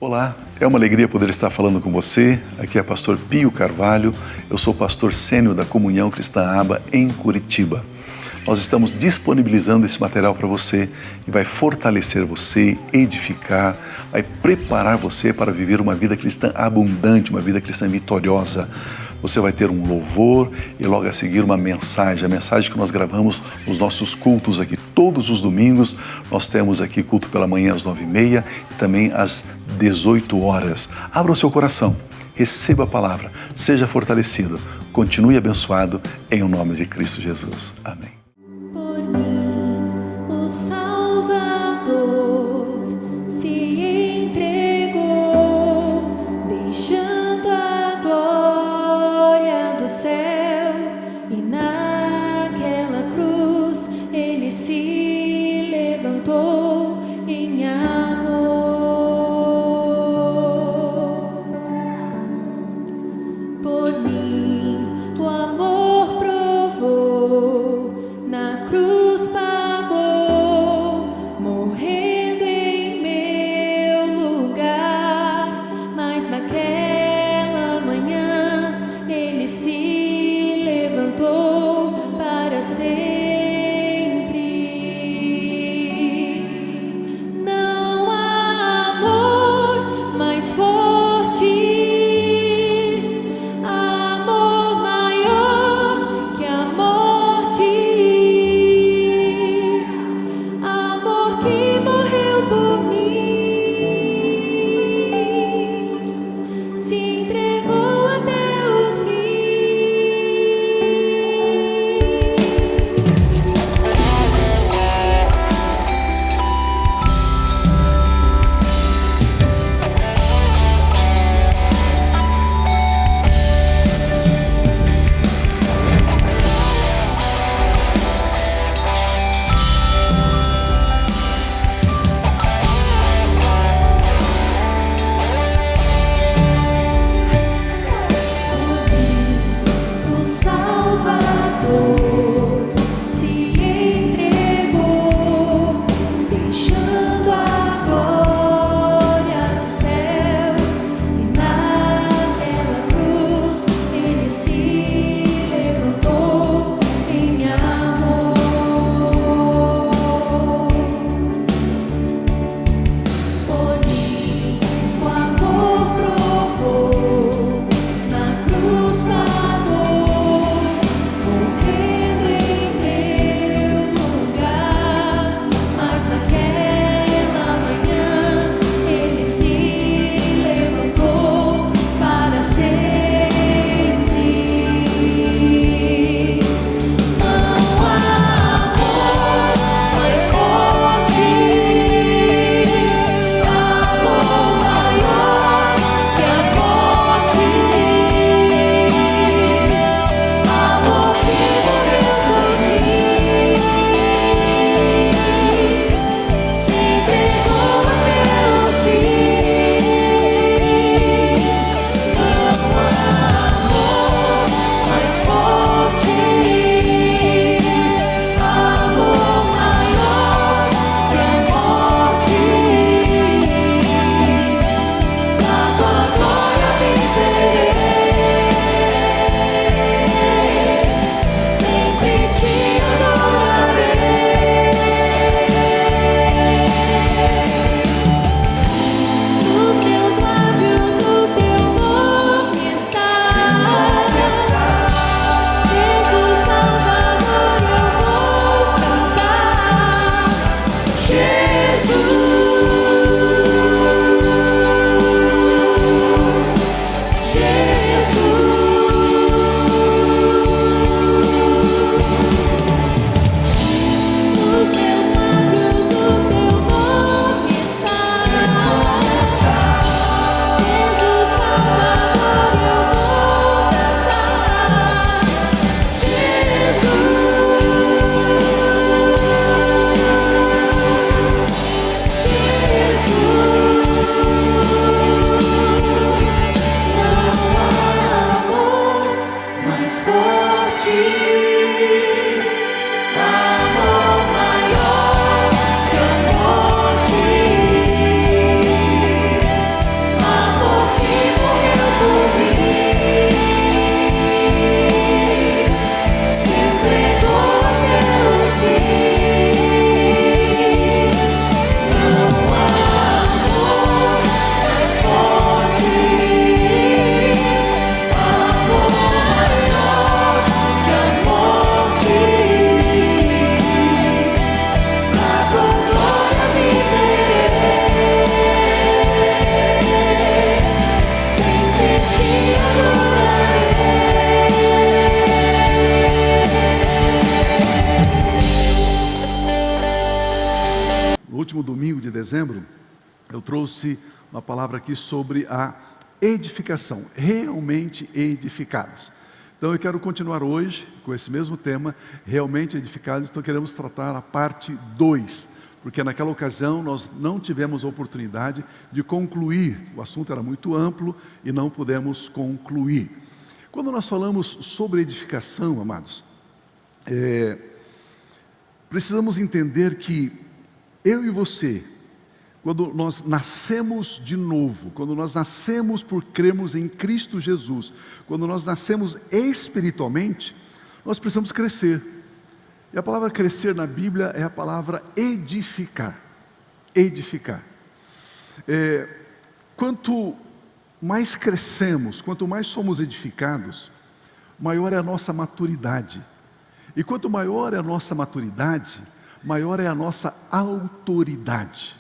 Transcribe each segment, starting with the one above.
Olá, é uma alegria poder estar falando com você. Aqui é pastor Pio Carvalho, eu sou pastor sênior da Comunhão Cristã Aba em Curitiba. Nós estamos disponibilizando esse material para você e vai fortalecer você, edificar, vai preparar você para viver uma vida cristã abundante, uma vida cristã vitoriosa. Você vai ter um louvor e logo a seguir uma mensagem, a mensagem que nós gravamos nos nossos cultos aqui. Todos os domingos nós temos aqui culto pela manhã às 9h30 e também às 18 horas. Abra o seu coração, receba a palavra, seja fortalecido, continue abençoado em nome de Cristo Jesus. Amém. Por mim, o Salvador se entregou, deixando a glória do céu, e naquela cruz ele se levantou em amor. Por mim, o amor provou dezembro, eu trouxe uma palavra aqui sobre a edificação, realmente edificados. Então eu quero continuar hoje com esse mesmo tema, realmente edificados. Então queremos tratar a parte 2, porque naquela ocasião nós não tivemos a oportunidade de concluir, o assunto era muito amplo e não pudemos concluir. Quando nós falamos sobre edificação, amados, precisamos entender que eu e você, quando nós nascemos de novo, quando nós nascemos por cremos em Cristo Jesus, quando nós nascemos espiritualmente, nós precisamos crescer. E a palavra crescer na Bíblia é a palavra edificar. Edificar. Quanto mais crescemos, quanto mais somos edificados, maior é a nossa maturidade. E quanto maior é a nossa maturidade, maior é a nossa autoridade.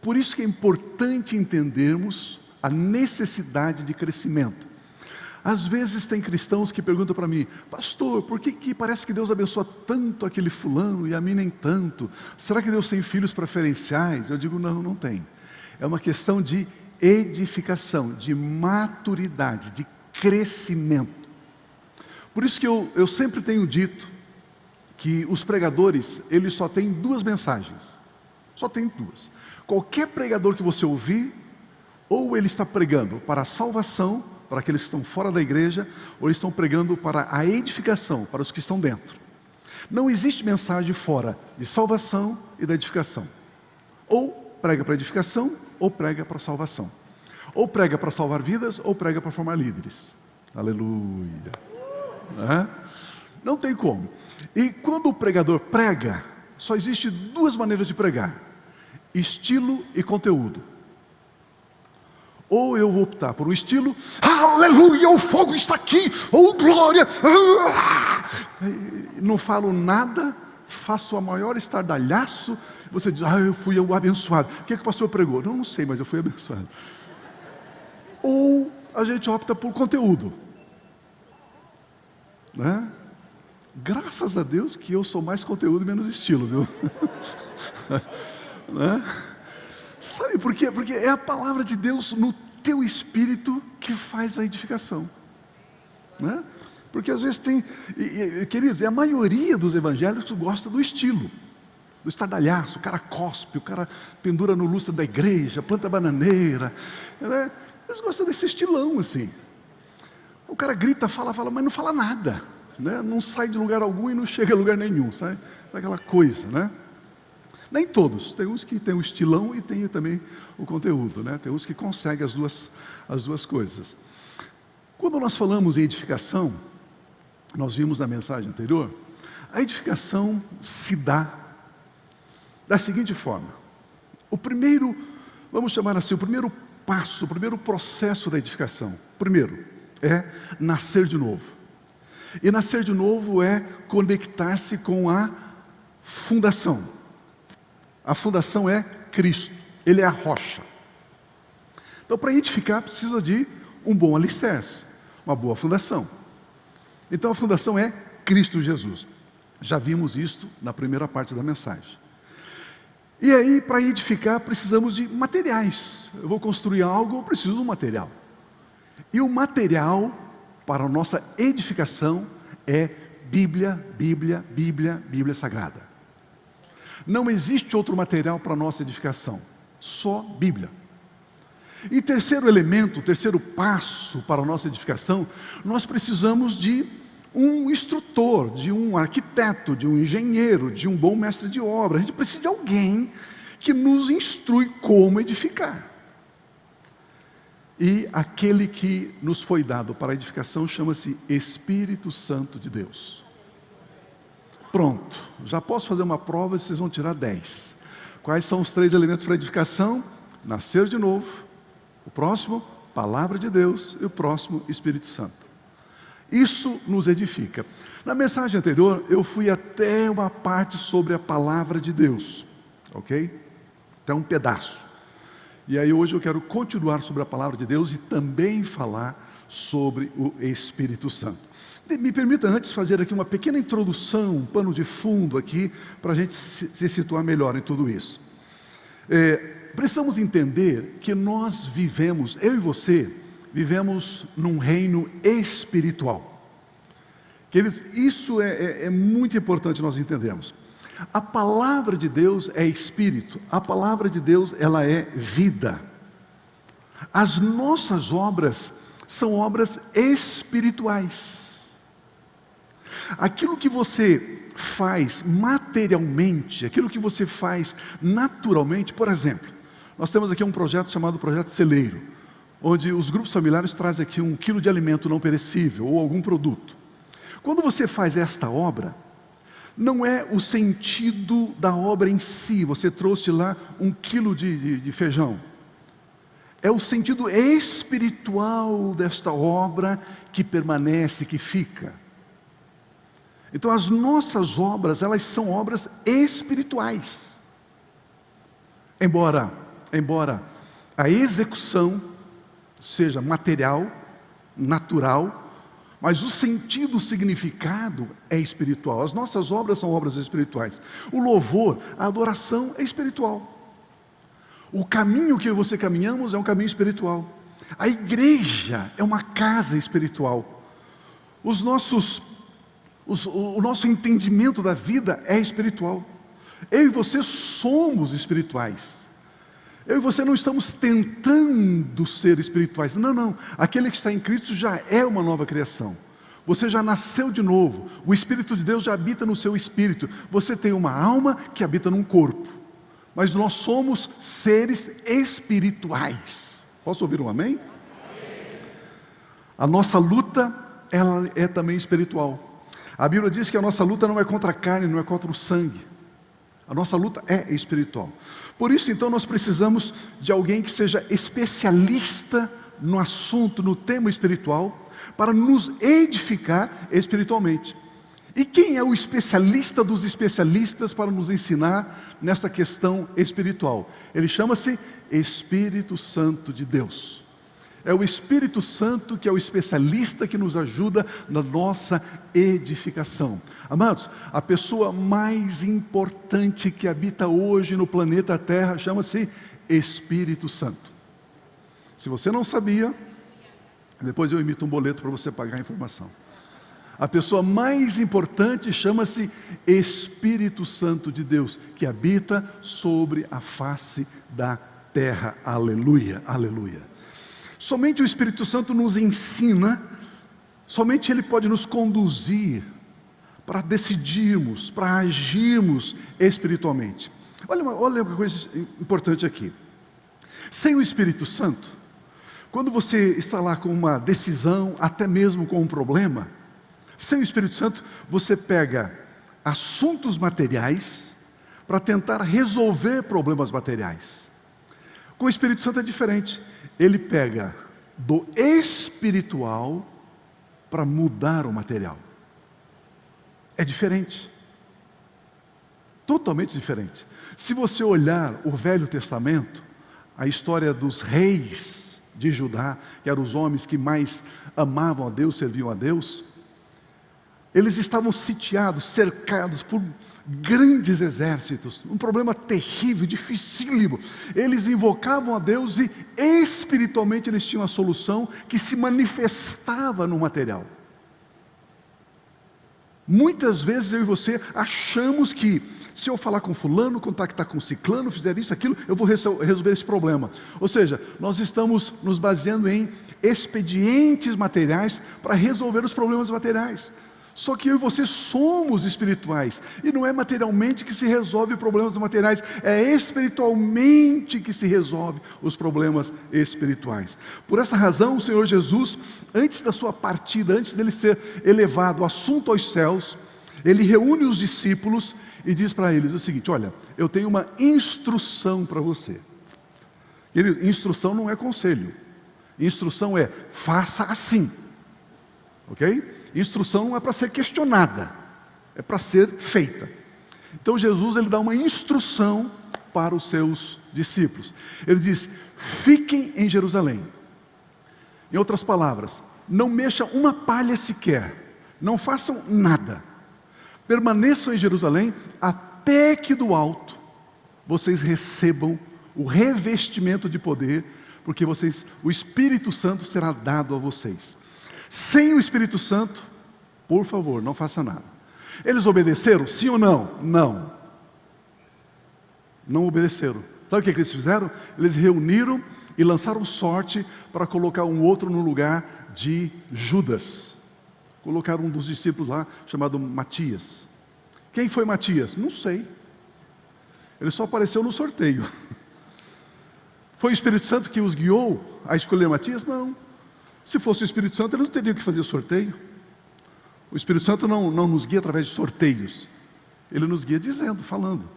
Por isso que é importante entendermos a necessidade de crescimento. Às vezes tem cristãos que perguntam para mim: pastor, por que parece que Deus abençoa tanto aquele fulano e a mim nem tanto? Será que Deus tem filhos preferenciais? Eu digo, não, não tem. É uma questão de edificação, de maturidade, de crescimento. Por isso que eu sempre tenho dito que os pregadores, eles só têm 2 mensagens. Só tem 2. Qualquer pregador que você ouvir, ou ele está pregando para a salvação, para aqueles que estão fora da igreja, ou eles estão pregando para a edificação, para os que estão dentro. Não existe mensagem fora de salvação e da edificação. Ou prega para edificação, ou prega para salvação. Ou prega para salvar vidas, ou prega para formar líderes. Aleluia. Não tem como. E quando o pregador prega, só existe 2 maneiras de pregar: estilo e conteúdo. Ou eu vou optar por um estilo, aleluia, o fogo está aqui, oh glória, não falo nada, faço a maior estardalhaço. Você diz, eu fui o abençoado. O que o pastor pregou? Não sei, mas eu fui abençoado. Ou a gente opta por conteúdo, né? Graças a Deus que eu sou mais conteúdo e menos estilo, viu? Né? Sabe por quê? Porque é a palavra de Deus no teu espírito que faz a edificação, né? Porque às vezes tem, queridos, a maioria dos evangélicos gosta do estilo, do estardalhaço. O cara cospe, o cara pendura no lustre da igreja, planta bananeira, né? Eles gostam desse estilão assim. O cara grita, fala, mas não fala nada, né? Não sai de lugar algum e não chega a lugar nenhum, sabe? Aquela coisa, né? Nem todos, tem uns que tem o estilão e tem também o conteúdo, né? Tem uns que conseguem as duas coisas. Quando nós falamos em edificação, nós vimos na mensagem anterior, a edificação se dá da seguinte forma: o primeiro, vamos chamar assim, o primeiro passo, o primeiro processo da edificação, primeiro, é nascer de novo. E nascer de novo é conectar-se com a fundação. A fundação é Cristo, Ele é a rocha. Então, para edificar, precisa de um bom alicerce, uma boa fundação. Então, a fundação é Cristo Jesus. Já vimos isso na primeira parte da mensagem. E aí, para edificar, precisamos de materiais. Eu vou construir algo, eu preciso de um material. E o material para a nossa edificação é Bíblia, Bíblia, Bíblia, Bíblia Sagrada. Não existe outro material para a nossa edificação, só Bíblia. E terceiro elemento, terceiro passo para a nossa edificação, nós precisamos de um instrutor, de um arquiteto, de um engenheiro, de um bom mestre de obra. A gente precisa de alguém que nos instrui como edificar. E aquele que nos foi dado para a edificação chama-se Espírito Santo de Deus. Pronto, já posso fazer uma prova e vocês vão tirar 10. Quais são os 3 elementos para a edificação? Nascer de novo. O próximo, Palavra de Deus. E o próximo, Espírito Santo. Isso nos edifica. Na mensagem anterior, eu fui até uma parte sobre a Palavra de Deus. Ok? Até um pedaço. E aí hoje eu quero continuar sobre a Palavra de Deus e também falar sobre o Espírito Santo. Me permita antes fazer aqui uma pequena introdução, um pano de fundo aqui, para a gente se situar melhor em tudo isso. Precisamos entender que nós vivemos, eu e você, vivemos num reino espiritual. Queridos, isso é muito importante nós entendermos. A palavra de Deus é espírito, a palavra de Deus ela é vida. As nossas obras são obras espirituais. Aquilo que você faz materialmente, aquilo que você faz naturalmente, por exemplo, nós temos aqui um projeto chamado Projeto Celeiro, onde os grupos familiares trazem aqui 1 quilo de alimento não perecível ou algum produto. Quando você faz esta obra, não é o sentido da obra em si, você trouxe lá 1 quilo de feijão. É o sentido espiritual desta obra que permanece, que fica. Então as nossas obras, elas são obras espirituais. Embora a execução seja material, natural, mas o sentido, o significado é espiritual. As nossas obras são obras espirituais. O louvor, a adoração é espiritual. O caminho que eu e você caminhamos é um caminho espiritual. A igreja é uma casa espiritual. O nosso entendimento da vida é espiritual. Eu e você somos espirituais. Eu e você não estamos tentando ser espirituais. Não. Aquele que está em Cristo já é uma nova criação. Você já nasceu de novo. O Espírito de Deus já habita no seu espírito. Você tem uma alma que habita num corpo. Mas nós somos seres espirituais. Posso ouvir um amém? A nossa luta, ela é também espiritual. A Bíblia diz que a nossa luta não é contra a carne, não é contra o sangue. A nossa luta é espiritual. Por isso, então, nós precisamos de alguém que seja especialista no assunto, no tema espiritual, para nos edificar espiritualmente. E quem é o especialista dos especialistas para nos ensinar nessa questão espiritual? Ele chama-se Espírito Santo de Deus. É o Espírito Santo que é o especialista que nos ajuda na nossa edificação. Amados, a pessoa mais importante que habita hoje no planeta Terra chama-se Espírito Santo. Se você não sabia, depois eu emito um boleto para você pagar a informação. A pessoa mais importante chama-se Espírito Santo de Deus, que habita sobre a face da terra. Aleluia, aleluia. Somente o Espírito Santo nos ensina, somente Ele pode nos conduzir para decidirmos, para agirmos espiritualmente. Olha uma coisa importante aqui. Sem o Espírito Santo, quando você está lá com uma decisão, até mesmo com um problema, sem o Espírito Santo, você pega assuntos materiais para tentar resolver problemas materiais. Com o Espírito Santo é diferente. Ele pega do espiritual para mudar o material. É diferente. Totalmente diferente. Se você olhar o Velho Testamento, a história dos reis de Judá, que eram os homens que mais amavam a Deus, serviam a Deus, eles estavam sitiados, cercados por grandes exércitos, um problema terrível, dificílimo. Eles invocavam a Deus e espiritualmente eles tinham a solução que se manifestava no material. Muitas vezes eu e você achamos que se eu falar com fulano, contactar com ciclano, fizer isso, aquilo, eu vou resolver esse problema. Ou seja, nós estamos nos baseando em expedientes materiais para resolver os problemas materiais. Só que eu e você somos espirituais, e não é materialmente que se resolve problemas materiais, é espiritualmente que se resolve os problemas espirituais. Por essa razão, o Senhor Jesus, antes da sua partida, antes dele ser elevado, assunto aos céus, ele reúne os discípulos e diz para eles o seguinte: olha, eu tenho uma instrução para você. Instrução não é conselho, instrução é faça assim, ok? Instrução não é para ser questionada, é para ser feita. Então Jesus ele dá uma instrução para os seus discípulos. Ele diz: fiquem em Jerusalém. Em outras palavras, não mexam uma palha sequer, não façam nada. Permaneçam em Jerusalém até que do alto vocês recebam o revestimento de poder, porque o Espírito Santo será dado a vocês. Sem o Espírito Santo, por favor, não faça nada. Eles obedeceram? Sim ou não? Não. Não obedeceram. Sabe o que eles fizeram? Eles reuniram e lançaram sorte para colocar um outro no lugar de Judas. Colocaram um dos discípulos lá, chamado Matias. Quem foi Matias? Não sei. Ele só apareceu no sorteio. Foi o Espírito Santo que os guiou a escolher Matias? Não. Se fosse o Espírito Santo, eles não teriam que fazer sorteio. O Espírito Santo não nos guia através de sorteios. Ele nos guia dizendo, falando.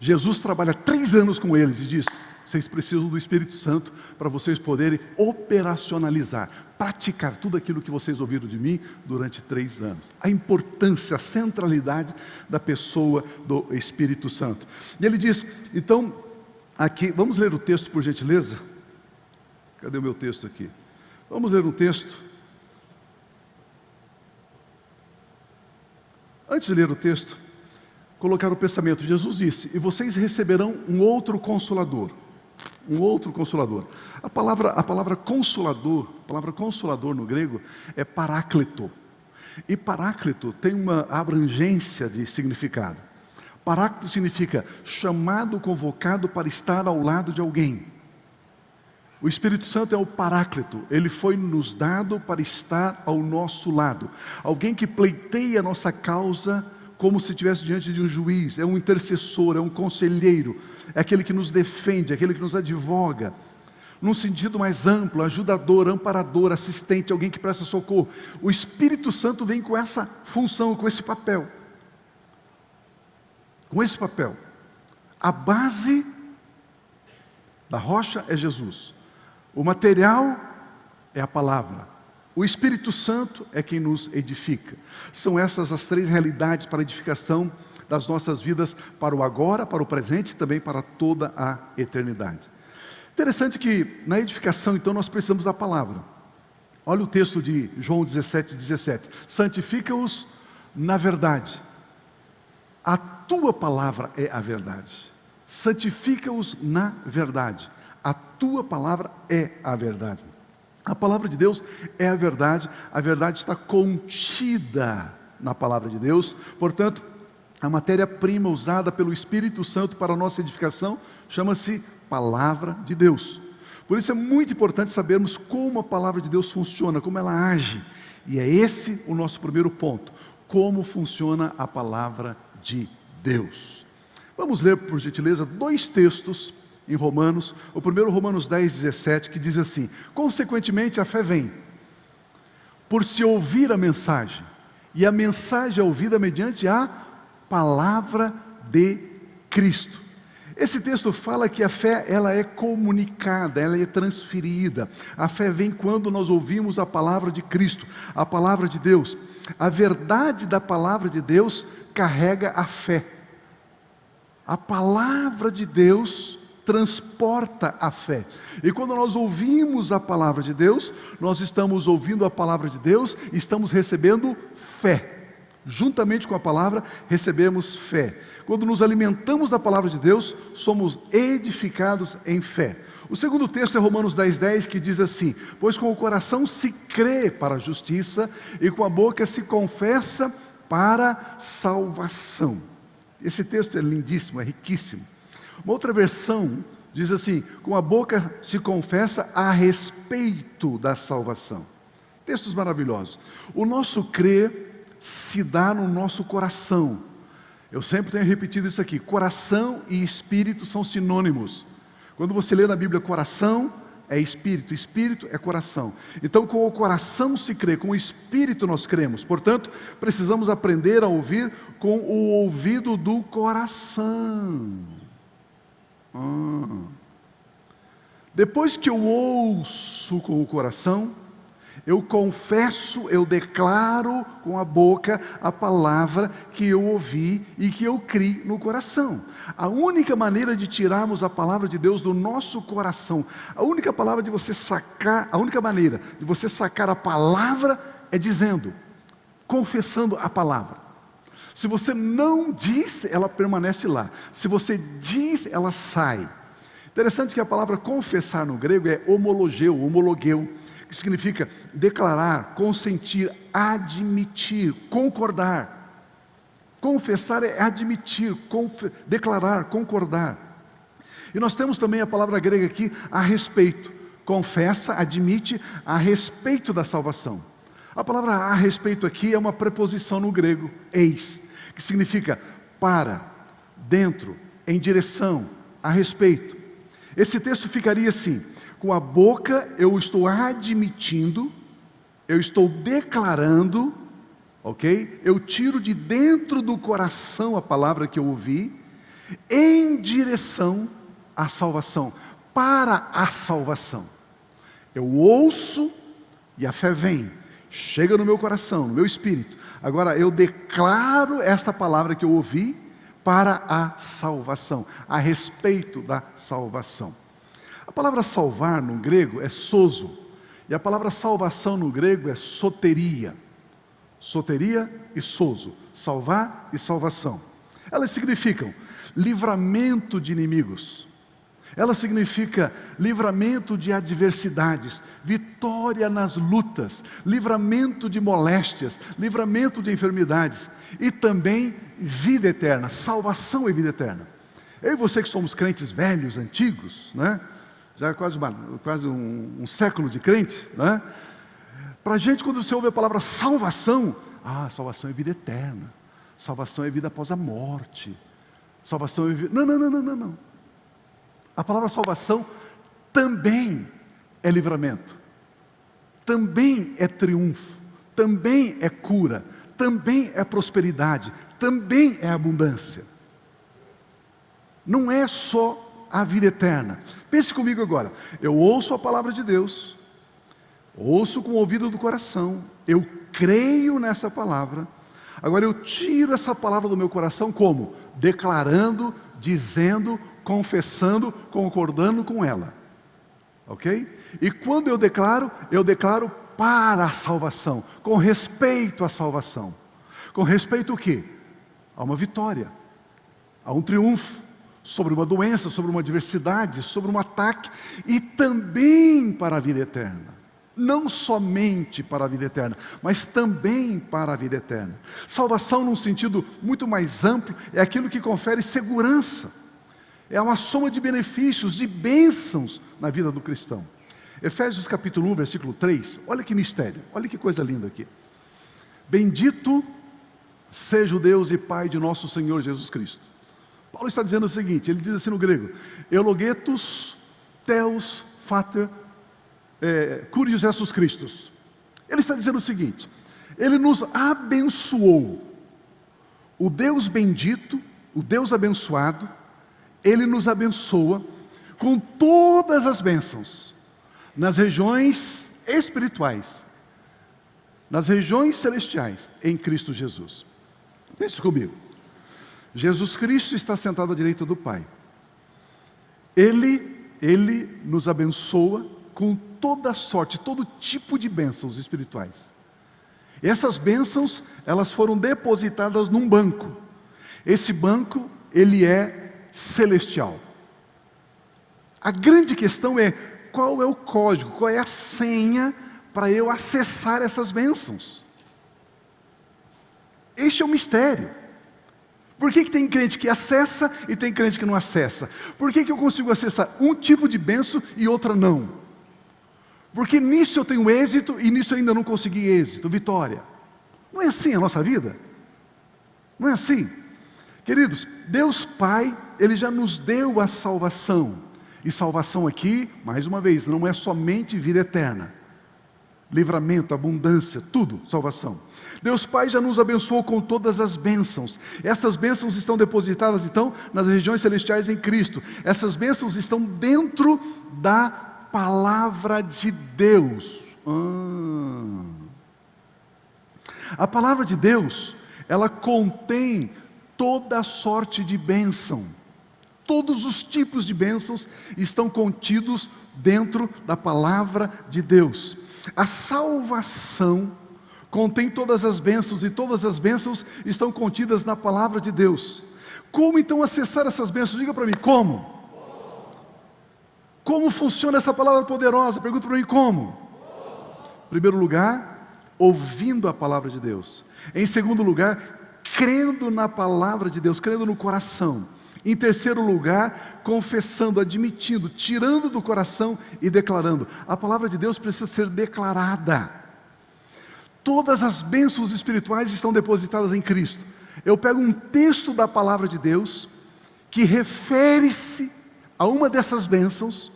Jesus trabalha 3 anos com eles e diz: vocês precisam do Espírito Santo para vocês poderem operacionalizar, praticar tudo aquilo que vocês ouviram de mim durante 3 anos. A importância, a centralidade da pessoa do Espírito Santo. E ele diz, então, aqui, vamos ler o texto por gentileza? Cadê o meu texto aqui? Vamos ler um texto. Antes de ler o texto, colocar o pensamento. Jesus disse: e vocês receberão um outro consolador. Um outro consolador. A palavra consolador no grego é paráclito. E paráclito tem uma abrangência de significado. Paráclito significa chamado, convocado para estar ao lado de alguém. O Espírito Santo é o paráclito. Ele foi nos dado para estar ao nosso lado. Alguém que pleiteia a nossa causa como se estivesse diante de um juiz. É um intercessor, é um conselheiro. É aquele que nos defende, é aquele que nos advoga. Num sentido mais amplo, ajudador, amparador, assistente, alguém que presta socorro. O Espírito Santo vem com essa função, com esse papel. Com esse papel. A base da rocha é Jesus. O material é a palavra. O Espírito Santo é quem nos edifica. São essas as 3 realidades para a edificação das nossas vidas, para o agora, para o presente e também para toda a eternidade. Interessante que na edificação, então, nós precisamos da palavra. Olha o texto de João 17:17. Santifica-os na verdade. A tua palavra é a verdade. Santifica-os na verdade. A tua palavra é a verdade. A palavra de Deus é a verdade está contida na palavra de Deus. Portanto, a matéria-prima usada pelo Espírito Santo para a nossa edificação chama-se palavra de Deus. Por isso é muito importante sabermos como a palavra de Deus funciona, como ela age. E é esse o nosso primeiro ponto, como funciona a palavra de Deus. Vamos ler, por gentileza, 2 textos em Romanos. O primeiro, Romanos 10:17, que diz assim: consequentemente a fé vem por se ouvir a mensagem, e a mensagem é ouvida mediante a palavra de Cristo. Esse texto fala que a fé, ela é comunicada, ela é transferida. A fé vem quando nós ouvimos a palavra de Cristo, a palavra de Deus. A verdade da palavra de Deus carrega a fé. A palavra de Deus transporta a fé. E quando nós ouvimos a palavra de Deus, nós estamos ouvindo a palavra de Deus, estamos recebendo fé. Juntamente com a palavra, recebemos fé. Quando nos alimentamos da palavra de Deus, somos edificados em fé. O segundo texto é Romanos 10:10, que diz assim: pois com o coração se crê para a justiça, e com a boca se confessa para salvação. Esse texto é lindíssimo, é riquíssimo. Uma outra versão diz assim: com a boca se confessa a respeito da salvação. Textos maravilhosos. O nosso crer se dá no nosso coração. Eu sempre tenho repetido isso aqui: coração e espírito são sinônimos. Quando você lê na Bíblia coração, é espírito, espírito é coração. Então com o coração se crê, com o espírito nós cremos. Portanto, precisamos aprender a ouvir com o ouvido do coração. Depois que eu ouço com o coração, eu confesso, eu declaro com a boca a palavra que eu ouvi e que eu criei no coração. A única maneira de tirarmos a palavra de Deus do nosso coração, a única maneira de você sacar a palavra é dizendo, confessando a palavra. Se você não diz, ela permanece lá. Se você diz, ela sai. Interessante que a palavra confessar no grego é homologueu, que significa declarar, consentir, admitir, concordar. Confessar é admitir, declarar, concordar. E nós temos também a palavra grega aqui, a respeito. Confessa, admite a respeito da salvação. A palavra a respeito aqui é uma preposição no grego, eis, que significa para, dentro, em direção, a respeito. Esse texto ficaria assim: com a boca eu estou admitindo, eu estou declarando, ok? Eu tiro de dentro do coração a palavra que eu ouvi, em direção à salvação, para a salvação. Eu ouço e a fé vem, chega no meu coração, no meu espírito. Agora eu declaro esta palavra que eu ouvi para a salvação, a respeito da salvação. A palavra salvar no grego é sozo, e a palavra salvação no grego é soteria. Soteria e sozo, salvar e salvação. Elas significam livramento de inimigos. Ela significa livramento de adversidades, vitória nas lutas, livramento de moléstias, livramento de enfermidades e também vida eterna, salvação e vida eterna. Eu e você que somos crentes velhos, antigos, né? Já é quase um século de crente, né? Para a gente, quando você ouve a palavra salvação, salvação é vida eterna, salvação é vida após a morte, salvação é vida... Não. A palavra salvação também é livramento, também é triunfo, também é cura, também é prosperidade, também é abundância. Não é só a vida eterna. Pense comigo agora, eu ouço a palavra de Deus, ouço com o ouvido do coração, eu creio nessa palavra, agora eu tiro essa palavra do meu coração como? Declarando, dizendo, confessando, concordando com ela, ok? E quando eu declaro para a salvação, com respeito à salvação. Com respeito ao quê? A uma vitória, a um triunfo, sobre uma doença, sobre uma adversidade, sobre um ataque, e também para a vida eterna. Não somente para a vida eterna, mas também para a vida eterna. Salvação, num sentido muito mais amplo, é aquilo que confere segurança. É uma soma de benefícios, de bênçãos na vida do cristão. Efésios capítulo 1, versículo 3, olha que mistério, olha que coisa linda aqui. Bendito seja o Deus e Pai de nosso Senhor Jesus Cristo. Paulo está dizendo o seguinte, ele diz assim no grego, eulogetos theos pater Curios Jesus Christus. Ele está dizendo o seguinte, ele nos abençoou, o Deus bendito, o Deus abençoado, ele nos abençoa com todas as bênçãos, nas regiões espirituais, nas regiões celestiais, em Cristo Jesus. Pense comigo, Jesus Cristo está sentado à direita do Pai, Ele nos abençoa com toda sorte, todo tipo de bênçãos espirituais. E essas bênçãos, elas foram depositadas num banco. Esse banco, ele é celestial. A grande questão é, qual é o código, qual é a senha para eu acessar essas bênçãos? Este é o mistério. Por que tem crente que acessa e tem crente que não acessa? Por que eu consigo acessar um tipo de bênção e outra não? Porque nisso eu tenho êxito e nisso eu ainda não consegui êxito, vitória. Não é assim a nossa vida? Não é assim? Queridos, Deus Pai, Ele já nos deu a salvação. E salvação aqui, mais uma vez, não é somente vida eterna. Livramento, abundância, tudo, salvação. Deus Pai já nos abençoou com todas as bênçãos. Essas bênçãos estão depositadas então nas regiões celestiais em Cristo. Essas bênçãos estão dentro da palavra de Deus. A palavra de Deus, ela contém toda sorte de bênção. Todos os tipos de bênçãos estão contidos dentro da palavra de Deus. A salvação contém todas as bênçãos, e todas as bênçãos estão contidas na palavra de Deus. Como então acessar essas bênçãos? Diga para mim, como? Como funciona essa palavra poderosa? Pergunta para mim, como? Em primeiro lugar, ouvindo a palavra de Deus. Em segundo lugar, crendo na palavra de Deus, crendo no coração. Em terceiro lugar, confessando, admitindo, tirando do coração e declarando. A palavra de Deus precisa ser declarada. Todas as bênçãos espirituais estão depositadas em Cristo. Eu pego um texto da palavra de Deus, que refere-se a uma dessas bênçãos,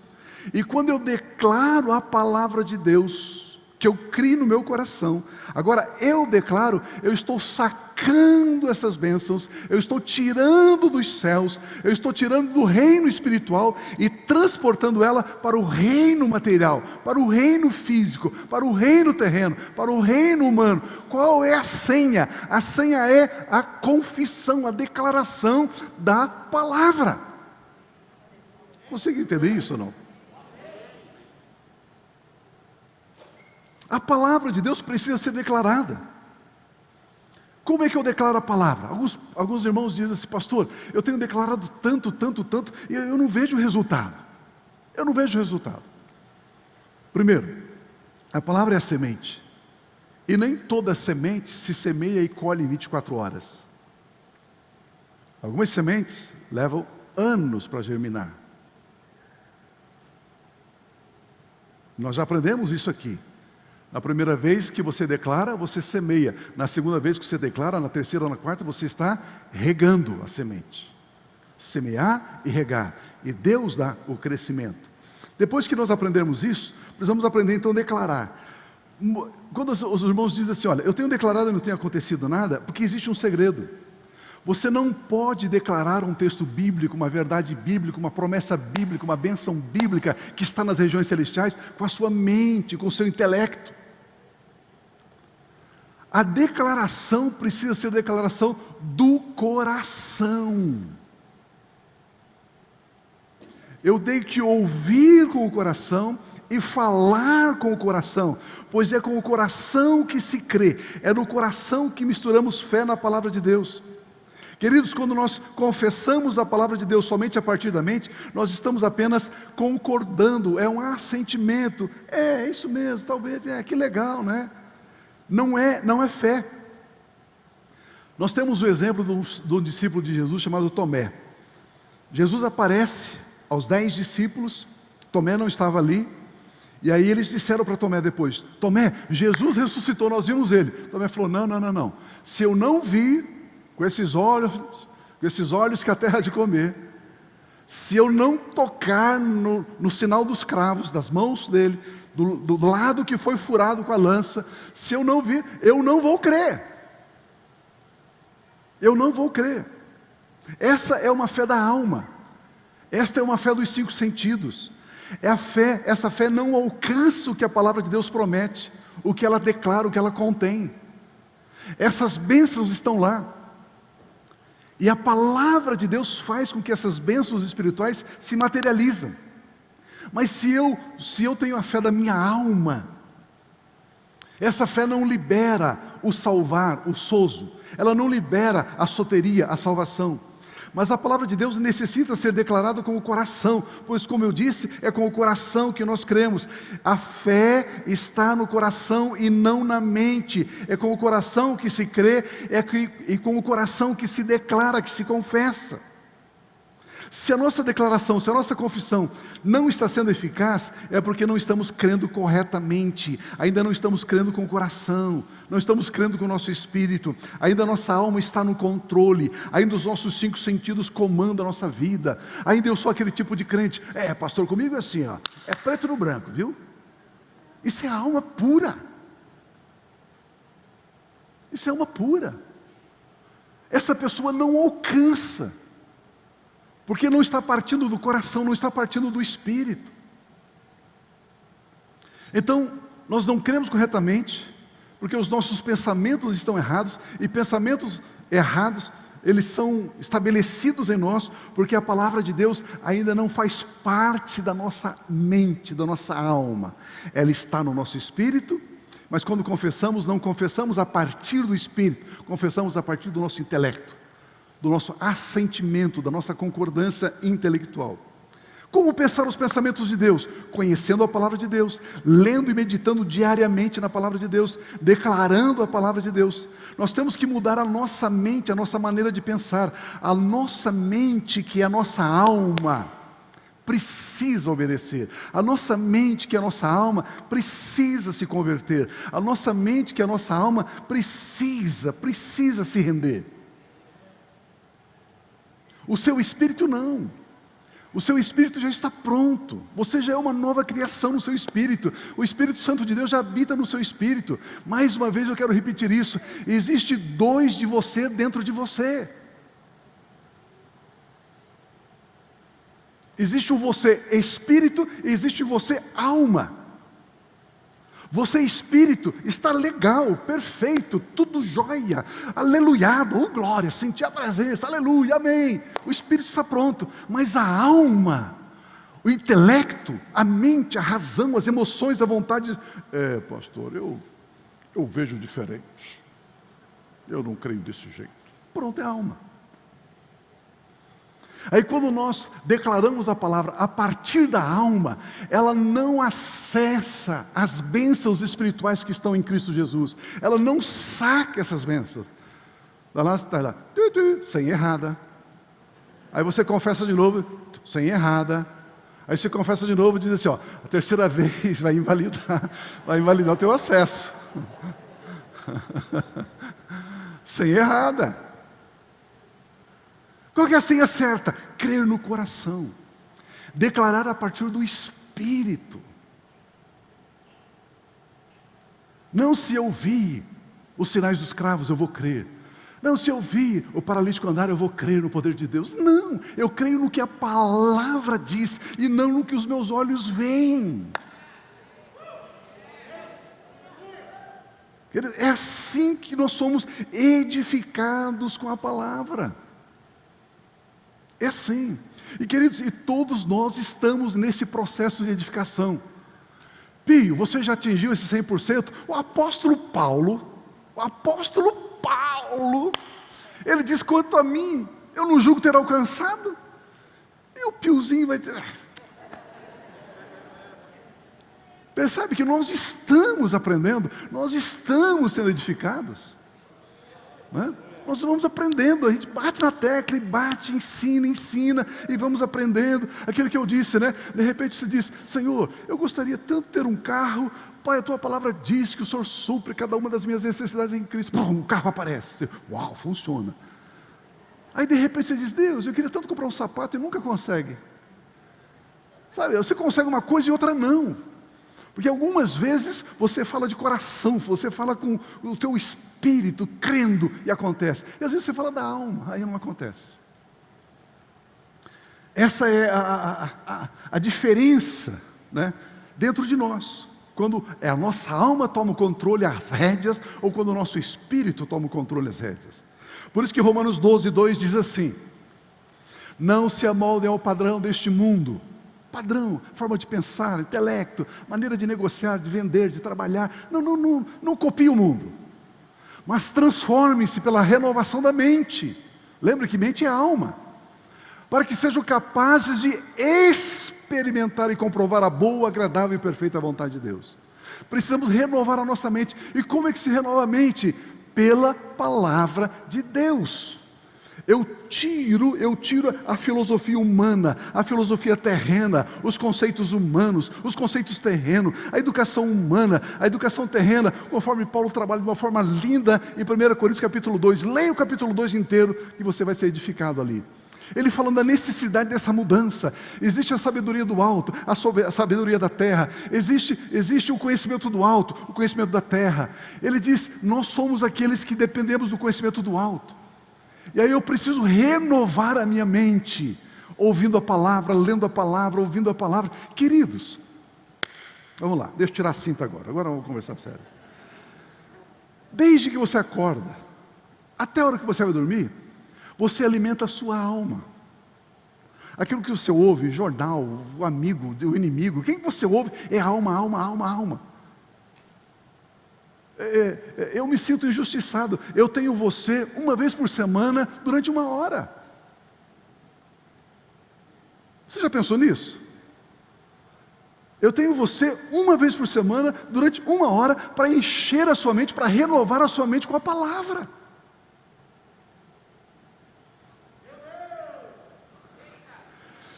e quando eu declaro a palavra de Deus, que eu crio no meu coração, agora eu declaro, eu estou sacando essas bênçãos, eu estou tirando dos céus, eu estou tirando do reino espiritual e transportando ela para o reino material, para o reino físico, para o reino terreno, para o reino humano. Qual é a senha? A senha é a confissão, a declaração da palavra. Consegue entender isso ou não? A palavra de Deus precisa ser declarada. Como é que eu declaro a palavra? Alguns irmãos dizem assim, pastor, eu tenho declarado tanto, e eu não vejo resultado. Eu não vejo resultado. Primeiro, a palavra é a semente. E nem toda semente se semeia e colhe em 24 horas. Algumas sementes levam anos para germinar. Nós já aprendemos isso aqui. Na primeira vez que você declara, você semeia. Na segunda vez que você declara, na terceira ou na quarta, você está regando a semente. Semear e regar. E Deus dá o crescimento. Depois que nós aprendemos isso, precisamos aprender então a declarar. Quando os irmãos dizem assim, olha, eu tenho declarado e não tem acontecido nada, porque existe um segredo. Você não pode declarar um texto bíblico, uma verdade bíblica, uma promessa bíblica, uma bênção bíblica que está nas regiões celestiais com a sua mente, com o seu intelecto. A declaração precisa ser declaração do coração. Eu tenho que ouvir com o coração e falar com o coração, pois é com o coração que se crê, é no coração que misturamos fé na palavra de Deus. Queridos, quando nós confessamos a palavra de Deus somente a partir da mente, nós estamos apenas concordando, é um assentimento, é isso mesmo, talvez, que legal, né? Não é fé. Nós temos o exemplo do discípulo de Jesus chamado Tomé. Jesus aparece aos 10 discípulos, Tomé não estava ali, e aí eles disseram para Tomé depois, Tomé, Jesus ressuscitou, nós vimos ele. Tomé falou, não, se eu não vi com esses olhos que a terra há de comer, se eu não tocar no sinal dos cravos, das mãos dele, do lado que foi furado com a lança, se eu não vir, eu não vou crer. Eu não vou crer. Essa é uma fé da alma. Esta é uma fé dos 5 sentidos. Essa fé não alcança o que a palavra de Deus promete, o que ela declara, o que ela contém. Essas bênçãos estão lá. E a palavra de Deus faz com que essas bênçãos espirituais se materializam. Mas se eu tenho a fé da minha alma, essa fé não libera o salvar, o sozo, ela não libera a soteria, a salvação. Mas a palavra de Deus necessita ser declarada com o coração, pois como eu disse, é com o coração que nós cremos. A fé está no coração e não na mente. É com o coração que se crê, e com o coração que se declara, que se confessa. Se a nossa declaração, se a nossa confissão não está sendo eficaz, é porque não estamos crendo corretamente, ainda não estamos crendo com o coração, não estamos crendo com o nosso espírito, ainda a nossa alma está no controle, ainda os nossos 5 sentidos comandam a nossa vida, ainda eu sou aquele tipo de crente, pastor, comigo é assim, é preto no branco, viu? Isso é a alma pura, isso é alma pura. Essa pessoa não alcança, porque não está partindo do coração, não está partindo do espírito. Então, nós não cremos corretamente, porque os nossos pensamentos estão errados, e pensamentos errados, eles são estabelecidos em nós, porque a palavra de Deus ainda não faz parte da nossa mente, da nossa alma. Ela está no nosso espírito, Mas quando confessamos, não confessamos a partir do Espírito, confessamos a partir do nosso intelecto, do nosso assentimento, da nossa concordância intelectual. Como pensar os pensamentos de Deus? Conhecendo a palavra de Deus, lendo e meditando diariamente na palavra de Deus, declarando a palavra de Deus. Nós temos que mudar a nossa mente, a nossa maneira de pensar. A nossa mente, que é a nossa alma, precisa obedecer. A nossa mente, que é a nossa alma, precisa se converter. A nossa mente, que é a nossa alma, precisa se render. O seu espírito não. O seu espírito já está pronto. Você já é uma nova criação no seu espírito. O Espírito Santo de Deus já habita no seu espírito. Mais uma vez eu quero repetir isso. Existe 2 de você dentro de você. Existe o você espírito e existe o você alma. Você espírito está legal, perfeito, tudo jóia, aleluiado, oh glória, sentir a presença, aleluia, amém. O espírito está pronto, mas a alma, o intelecto, a mente, a razão, as emoções, a vontade, pastor, eu vejo diferente, eu não creio desse jeito. Pronto, é a alma. Aí quando nós declaramos a palavra a partir da alma, ela não acessa as bênçãos espirituais que estão em Cristo Jesus. Ela não saca essas bênçãos. Está lá, sem errada. Aí você confessa de novo, sem errada. Aí você confessa de novo e diz assim, ó, a terceira vez vai invalidar o teu acesso. Sem errada. Qual que é a senha certa? Crer no coração. Declarar a partir do Espírito. Não se eu vi os sinais dos cravos, eu vou crer. Não, se eu vi o paralítico andar, eu vou crer no poder de Deus. Não, eu creio no que a palavra diz e não no que os meus olhos veem. É assim que nós somos edificados com a palavra. É assim. E queridos, e todos nós estamos nesse processo de edificação. Pio, você já atingiu esse 100%? O apóstolo Paulo, ele diz, quanto a mim, eu não julgo ter alcançado. E o Piozinho vai ter... Percebe que nós estamos aprendendo, nós estamos sendo edificados. Não é? Nós vamos aprendendo, a gente bate na tecla e bate, ensina, e vamos aprendendo. Aquilo que eu disse, né? De repente você diz, Senhor, eu gostaria tanto de ter um carro, Pai, a Tua palavra diz que o Senhor supre cada uma das minhas necessidades em Cristo. Pum, um carro aparece. Você, uau, funciona. Aí de repente você diz, Deus, eu queria tanto comprar um sapato e nunca consegue. Sabe, você consegue uma coisa e outra não. Porque algumas vezes você fala de coração, você fala com o teu espírito, crendo, e acontece. E às vezes você fala da alma, aí não acontece. Essa é a diferença, né, dentro de nós. Quando a nossa alma toma o controle, as rédeas, ou quando o nosso espírito toma o controle, as rédeas. Por isso que Romanos 12:2 diz assim, não se amoldem ao padrão deste mundo. Padrão, forma de pensar, intelecto, maneira de negociar, de vender, de trabalhar. Não copie o mundo. Mas transforme-se pela renovação da mente. Lembre que mente é alma. Para que sejam capazes de experimentar e comprovar a boa, agradável e perfeita vontade de Deus. Precisamos renovar a nossa mente. E como é que se renova a mente? Pela palavra de Deus. Eu tiro a filosofia humana, a filosofia terrena, os conceitos humanos, os conceitos terrenos, a educação humana, a educação terrena, conforme Paulo trabalha de uma forma linda em 1 Coríntios capítulo 2. Leia o capítulo 2 inteiro que você vai ser edificado ali. Ele falando da necessidade dessa mudança. Existe a sabedoria do alto, a sabedoria da terra. Existe o conhecimento do alto, o conhecimento da terra. Ele diz, nós somos aqueles que dependemos do conhecimento do alto. E aí eu preciso renovar a minha mente, ouvindo a palavra, lendo a palavra, ouvindo a palavra. Queridos, vamos lá, deixa eu tirar a cinta agora vamos conversar sério. Desde que você acorda, até a hora que você vai dormir, você alimenta a sua alma. Aquilo que você ouve, jornal, o amigo, o inimigo, quem você ouve é alma. Eu me sinto injustiçado. Eu tenho você uma vez por semana durante 1 hora. Você já pensou nisso? Eu tenho você uma vez por semana durante 1 hora para encher a sua mente, para renovar a sua mente com a palavra.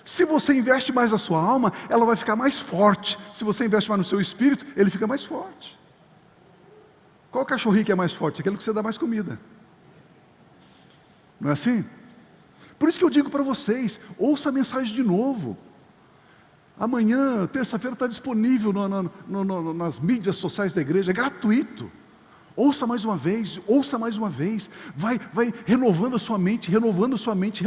Se você investe mais a sua alma, ela vai ficar mais forte. Se você investe mais no seu espírito, ele fica mais forte. Qual cachorrinho que é mais forte? Aquele que você dá mais comida. Não é assim? Por isso que eu digo para vocês, ouça a mensagem de novo. Amanhã, terça-feira, está disponível nas mídias sociais da igreja, é gratuito. Ouça mais uma vez, vai renovando a sua mente, renovando a sua mente,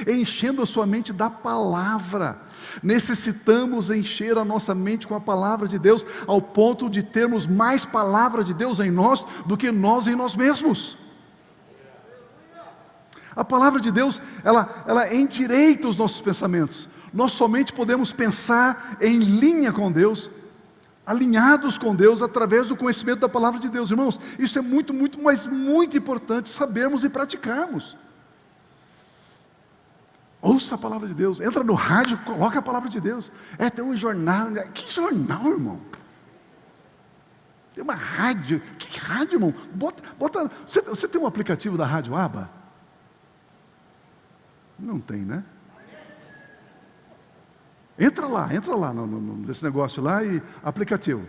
enchendo a sua mente da palavra. Necessitamos encher a nossa mente com a palavra de Deus, ao ponto de termos mais palavra de Deus em nós, do que nós em nós mesmos. A palavra de Deus, ela endireita os nossos pensamentos. Nós somente podemos pensar em linha com Deus, alinhados com Deus, através do conhecimento da palavra de Deus. Irmãos, isso é muito, mas muito importante sabermos e praticarmos. Ouça a palavra de Deus, entra no rádio, coloca a palavra de Deus. Tem um jornal, que jornal, irmão? Tem uma rádio, que rádio, irmão? Bota, você tem um aplicativo da Rádio Aba? Não tem, né? Entra lá nesse negócio lá e aplicativo,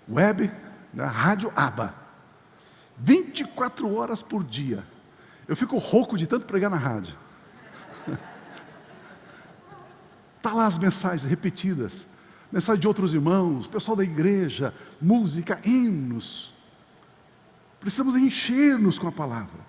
web, né, Rádio Aba, 24 horas por dia. Eu fico rouco de tanto pregar na rádio. Está lá as mensagens repetidas, mensagem de outros irmãos, pessoal da igreja, música, hinos. Precisamos encher-nos com a palavra.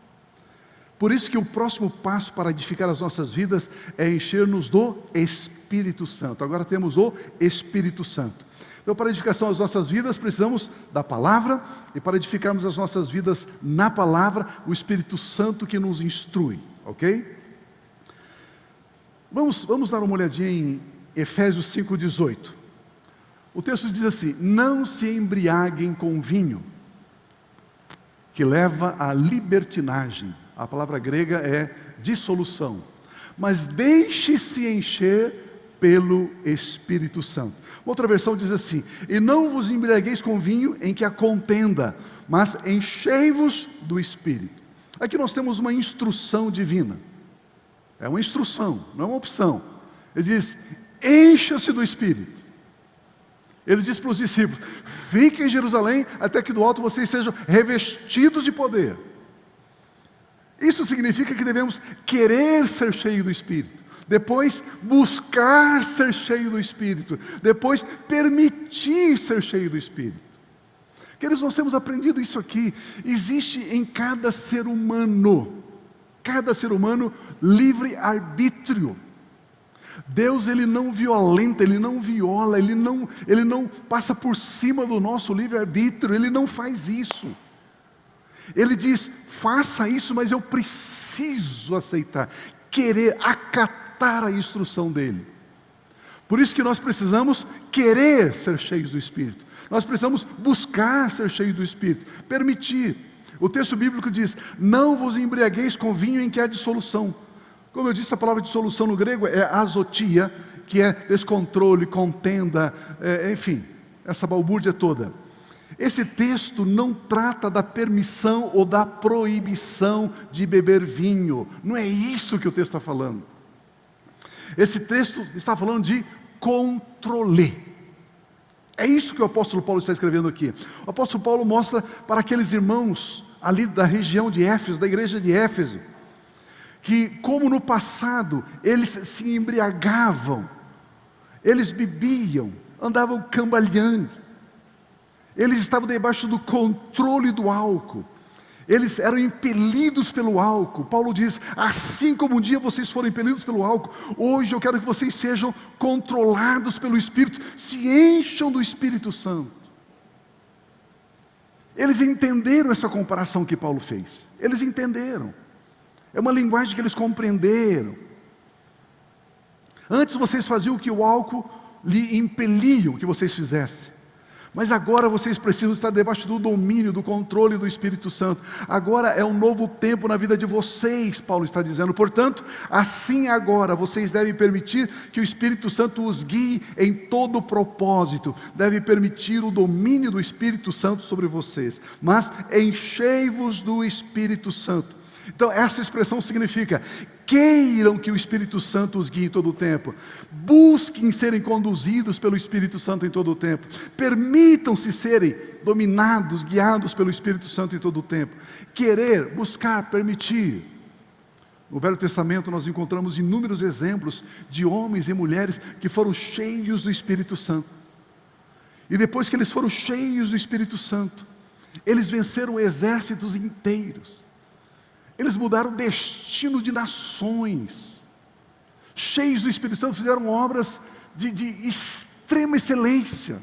Por isso que o próximo passo para edificar as nossas vidas é encher-nos do Espírito Santo. Agora temos o Espírito Santo. Então, para a edificação das nossas vidas, precisamos da palavra, e para edificarmos as nossas vidas na palavra, o Espírito Santo que nos instrui, ok? Vamos dar uma olhadinha em Efésios 5,18. O texto diz assim: não se embriaguem com vinho, que leva à libertinagem. A palavra grega é dissolução. Mas deixe-se encher pelo Espírito Santo. Outra versão diz assim: e não vos embriagueis com vinho em que há contenda, mas enchei-vos do Espírito. Aqui nós temos uma instrução divina. É uma instrução, não é uma opção. Ele diz: encha-se do Espírito. Ele diz para os discípulos: fiquem em Jerusalém até que do alto vocês sejam revestidos de poder. Isso significa que devemos querer ser cheios do Espírito, depois buscar ser cheio do Espírito, depois permitir ser cheio do Espírito. Queridos, nós temos aprendido isso aqui. Existe em cada ser humano livre-arbítrio. Deus, Ele não violenta, Ele não viola, Ele não passa por cima do nosso livre-arbítrio, Ele não faz isso. Ele diz: faça isso, mas eu preciso aceitar, querer, acatar a instrução dEle. Por isso que nós precisamos querer ser cheios do Espírito, nós precisamos buscar ser cheios do Espírito, permitir. O texto bíblico diz: não vos embriagueis com vinho em que há dissolução. Como eu disse, a palavra dissolução no grego é azotia, que é descontrole, contenda, enfim, essa balbúrdia toda. Esse texto não trata da permissão ou da proibição de beber vinho. Não é isso que o texto está falando. Esse texto está falando de controle. É isso que o apóstolo Paulo está escrevendo aqui. O apóstolo Paulo mostra para aqueles irmãos ali da região de Éfeso, da igreja de Éfeso, que como no passado eles se embriagavam, eles bebiam, andavam cambaleando, eles estavam debaixo do controle do álcool, eles eram impelidos pelo álcool. Paulo diz: assim como um dia vocês foram impelidos pelo álcool, hoje eu quero que vocês sejam controlados pelo Espírito, se encham do Espírito Santo. Eles entenderam essa comparação que Paulo fez, eles entenderam, é uma linguagem que eles compreenderam. Antes vocês faziam o que o álcool lhe impelia que vocês fizessem, Mas agora vocês precisam estar debaixo do domínio, do controle do Espírito Santo. Agora é um novo tempo na vida de vocês, Paulo está dizendo. Portanto, assim agora vocês devem permitir que o Espírito Santo os guie em todo o propósito. Devem permitir o domínio do Espírito Santo sobre vocês. Mas enchei-vos do Espírito Santo. Então essa expressão significa: queiram que o Espírito Santo os guie em todo o tempo, busquem serem conduzidos pelo Espírito Santo em todo o tempo, permitam-se serem dominados, guiados pelo Espírito Santo em todo o tempo. Querer, buscar, permitir. No Velho Testamento nós encontramos inúmeros exemplos de homens e mulheres que foram cheios do Espírito Santo, e depois que eles foram cheios do Espírito Santo, eles venceram exércitos inteiros. Eles mudaram o destino de nações. Cheios do Espírito Santo, fizeram obras de extrema excelência.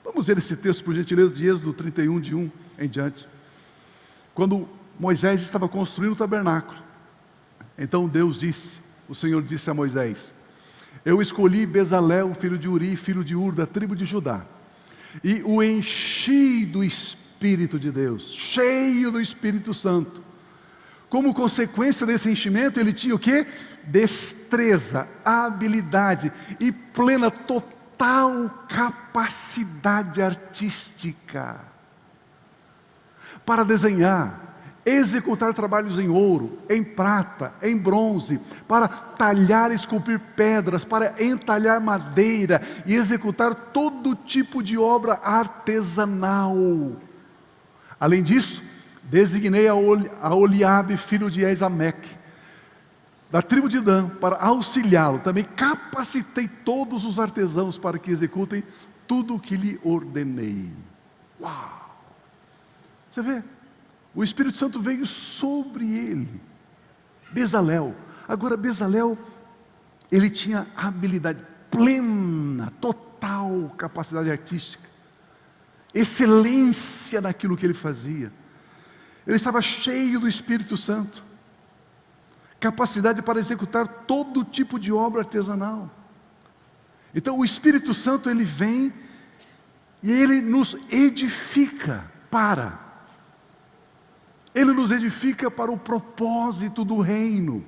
Vamos ver esse texto, por gentileza, de Êxodo 31, de 1 em diante. Quando Moisés estava construindo o tabernáculo, então Deus disse, o Senhor disse a Moisés: eu escolhi Bezalel, filho de Uri, filho de Ur, da tribo de Judá, e o enchi do Espírito de Deus, cheio do Espírito Santo. Como consequência desse enchimento, ele tinha o quê? Destreza, habilidade e plena, total capacidade artística para desenhar, executar trabalhos em ouro, em prata, em bronze, para talhar e esculpir pedras, para entalhar madeira e executar todo tipo de obra artesanal. Além disso, designei a Oliabe, filho de Esameque, da tribo de Dan, para auxiliá-lo. Também capacitei todos os artesãos para que executem tudo o que lhe ordenei. Uau! Você vê, o Espírito Santo veio sobre ele. Bezalel. Agora Bezalel, ele tinha habilidade plena, total capacidade artística, excelência naquilo que ele fazia. Ele estava cheio do Espírito Santo, capacidade para executar todo tipo de obra artesanal. Então o Espírito Santo, ele vem e ele nos edifica ele nos edifica para o propósito do reino.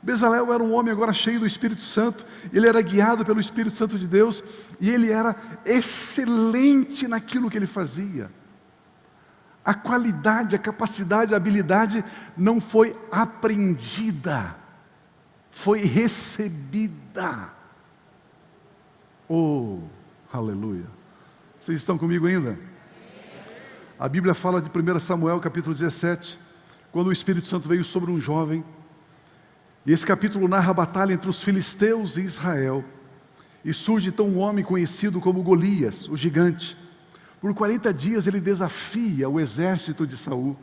Bezalel era um homem agora cheio do Espírito Santo, ele era guiado pelo Espírito Santo de Deus, e ele era excelente naquilo que ele fazia. A qualidade, a capacidade, a habilidade não foi aprendida, foi recebida. Oh, aleluia! Vocês estão comigo ainda? A Bíblia fala de 1 Samuel capítulo 17, quando o Espírito Santo veio sobre um jovem, e esse capítulo narra a batalha entre os filisteus e Israel, e surge então um homem conhecido como Golias, o gigante. Por 40 dias ele desafia o exército de Saul,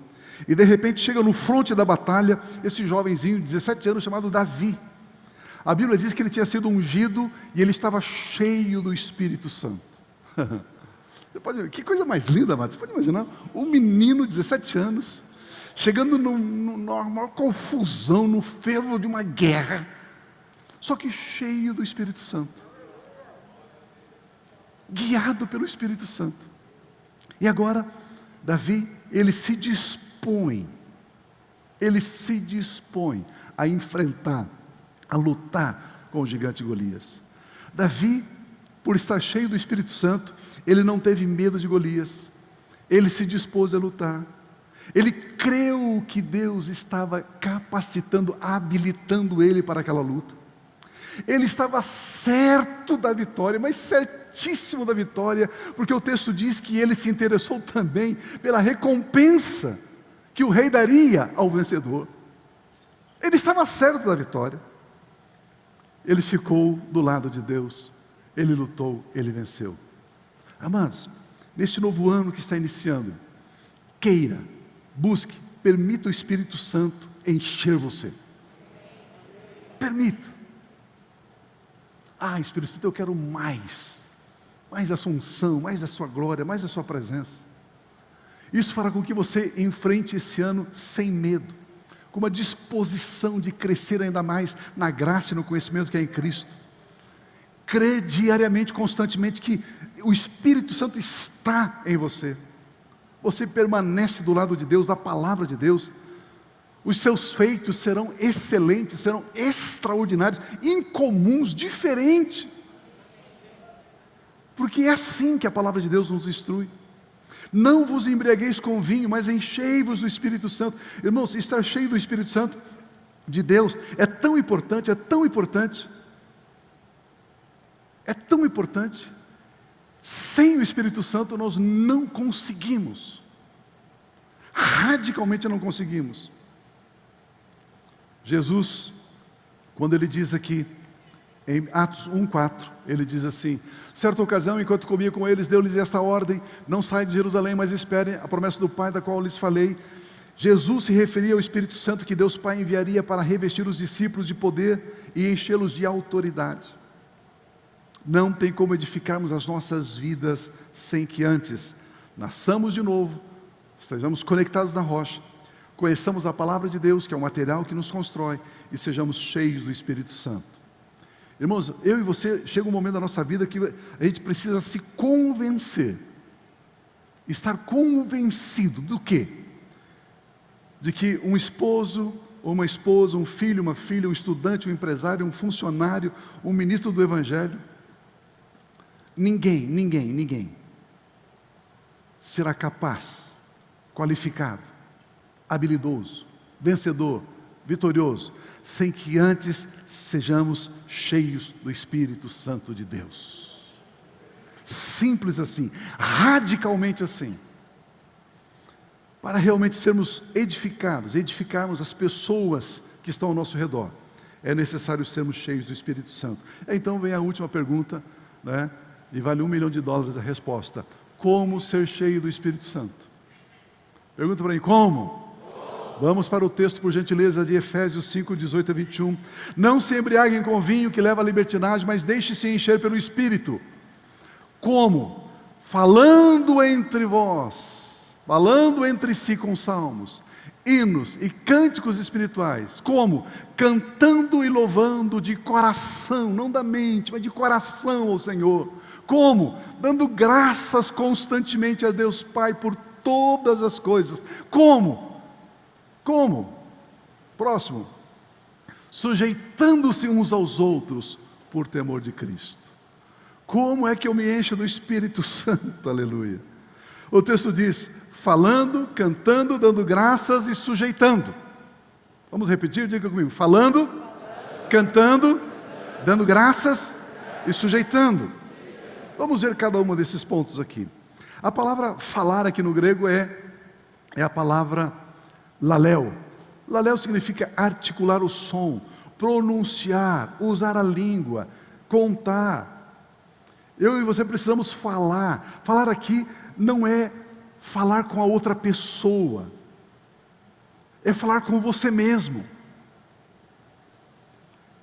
e de repente chega no fronte da batalha, esse jovenzinho de 17 anos chamado Davi. A Bíblia diz que ele tinha sido ungido, e ele estava cheio do Espírito Santo. Que coisa mais linda, amado. Você pode imaginar, um menino de 17 anos, chegando numa maior confusão, no fervo de uma guerra, só que cheio do Espírito Santo, guiado pelo Espírito Santo. E agora, Davi, ele se dispõe a enfrentar, a lutar com o gigante Golias. Davi, por estar cheio do Espírito Santo, ele não teve medo de Golias, ele se dispôs a lutar, ele creu que Deus estava capacitando, habilitando ele para aquela luta. Ele estava certo da vitória, mas certíssimo da vitória, porque o texto diz que ele se interessou também pela recompensa que o rei daria ao vencedor. Ele estava certo da vitória. Ele ficou do lado de Deus, ele lutou, ele venceu. Amados, neste novo ano que está iniciando, queira, busque, permita o Espírito Santo encher você. Permita. Espírito Santo, eu quero mais da sua unção, mais da sua glória, mais da sua presença. Isso fará com que você enfrente esse ano sem medo, com uma disposição de crescer ainda mais na graça e no conhecimento que é em Cristo. Crer diariamente, constantemente, que o Espírito Santo está em você. Você permanece do lado de Deus, da palavra de Deus. Os seus feitos serão excelentes, serão extraordinários, incomuns, diferentes. Porque é assim que a palavra de Deus nos instrui. Não vos embriagueis com vinho, mas enchei-vos do Espírito Santo. Irmãos, estar cheio do Espírito Santo de Deus é tão importante, é tão importante. É tão importante. Sem o Espírito Santo nós não conseguimos. Radicalmente não conseguimos. Jesus, quando ele diz aqui, em Atos 1,4, ele diz assim: certa ocasião, enquanto comia com eles, deu-lhes esta ordem: não saiam de Jerusalém, mas esperem a promessa do Pai, da qual lhes falei. Jesus se referia ao Espírito Santo que Deus Pai enviaria para revestir os discípulos de poder e enchê-los de autoridade. Não tem como edificarmos as nossas vidas sem que antes nasçamos de novo, estejamos conectados na rocha, conheçamos a palavra de Deus, que é o material que nos constrói, e sejamos cheios do Espírito Santo. Irmãos, eu e você, chega um momento da nossa vida que a gente precisa se convencer, estar convencido do quê? De que um esposo ou uma esposa, um filho, uma filha, um estudante, um empresário, um funcionário, um ministro do Evangelho, ninguém será capaz, qualificado, habilidoso, vencedor, vitorioso, sem que antes sejamos cheios do Espírito Santo de Deus. Simples assim, radicalmente assim. Para realmente sermos edificarmos as pessoas que estão ao nosso redor, é necessário sermos cheios do Espírito Santo. Então vem a última pergunta, né? E vale $1 milhão a resposta: como ser cheio do Espírito Santo? Pergunta para mim, como? Vamos para o texto, por gentileza, de Efésios 5, 18 a 21. Não se embriaguem com vinho que leva à libertinagem, mas deixe-se encher pelo Espírito. Como? Falando entre vós, falando entre si com salmos, hinos e cânticos espirituais. Como? Cantando e louvando de coração, não da mente, mas de coração ao Senhor. Como? Dando graças constantemente a Deus Pai por todas as coisas. Como? Próximo. Sujeitando-se uns aos outros por temor de Cristo. Como é que eu me encho do Espírito Santo? Aleluia. O texto diz: falando, cantando, dando graças e sujeitando. Vamos repetir? Diga comigo. Falando, cantando, dando graças e sujeitando. Vamos ver cada um desses pontos aqui. A palavra falar aqui no grego é a palavra lalel. Lalel significa articular o som, pronunciar, usar a língua, contar. Eu e você precisamos falar. Falar aqui não é falar com a outra pessoa, é falar com você mesmo.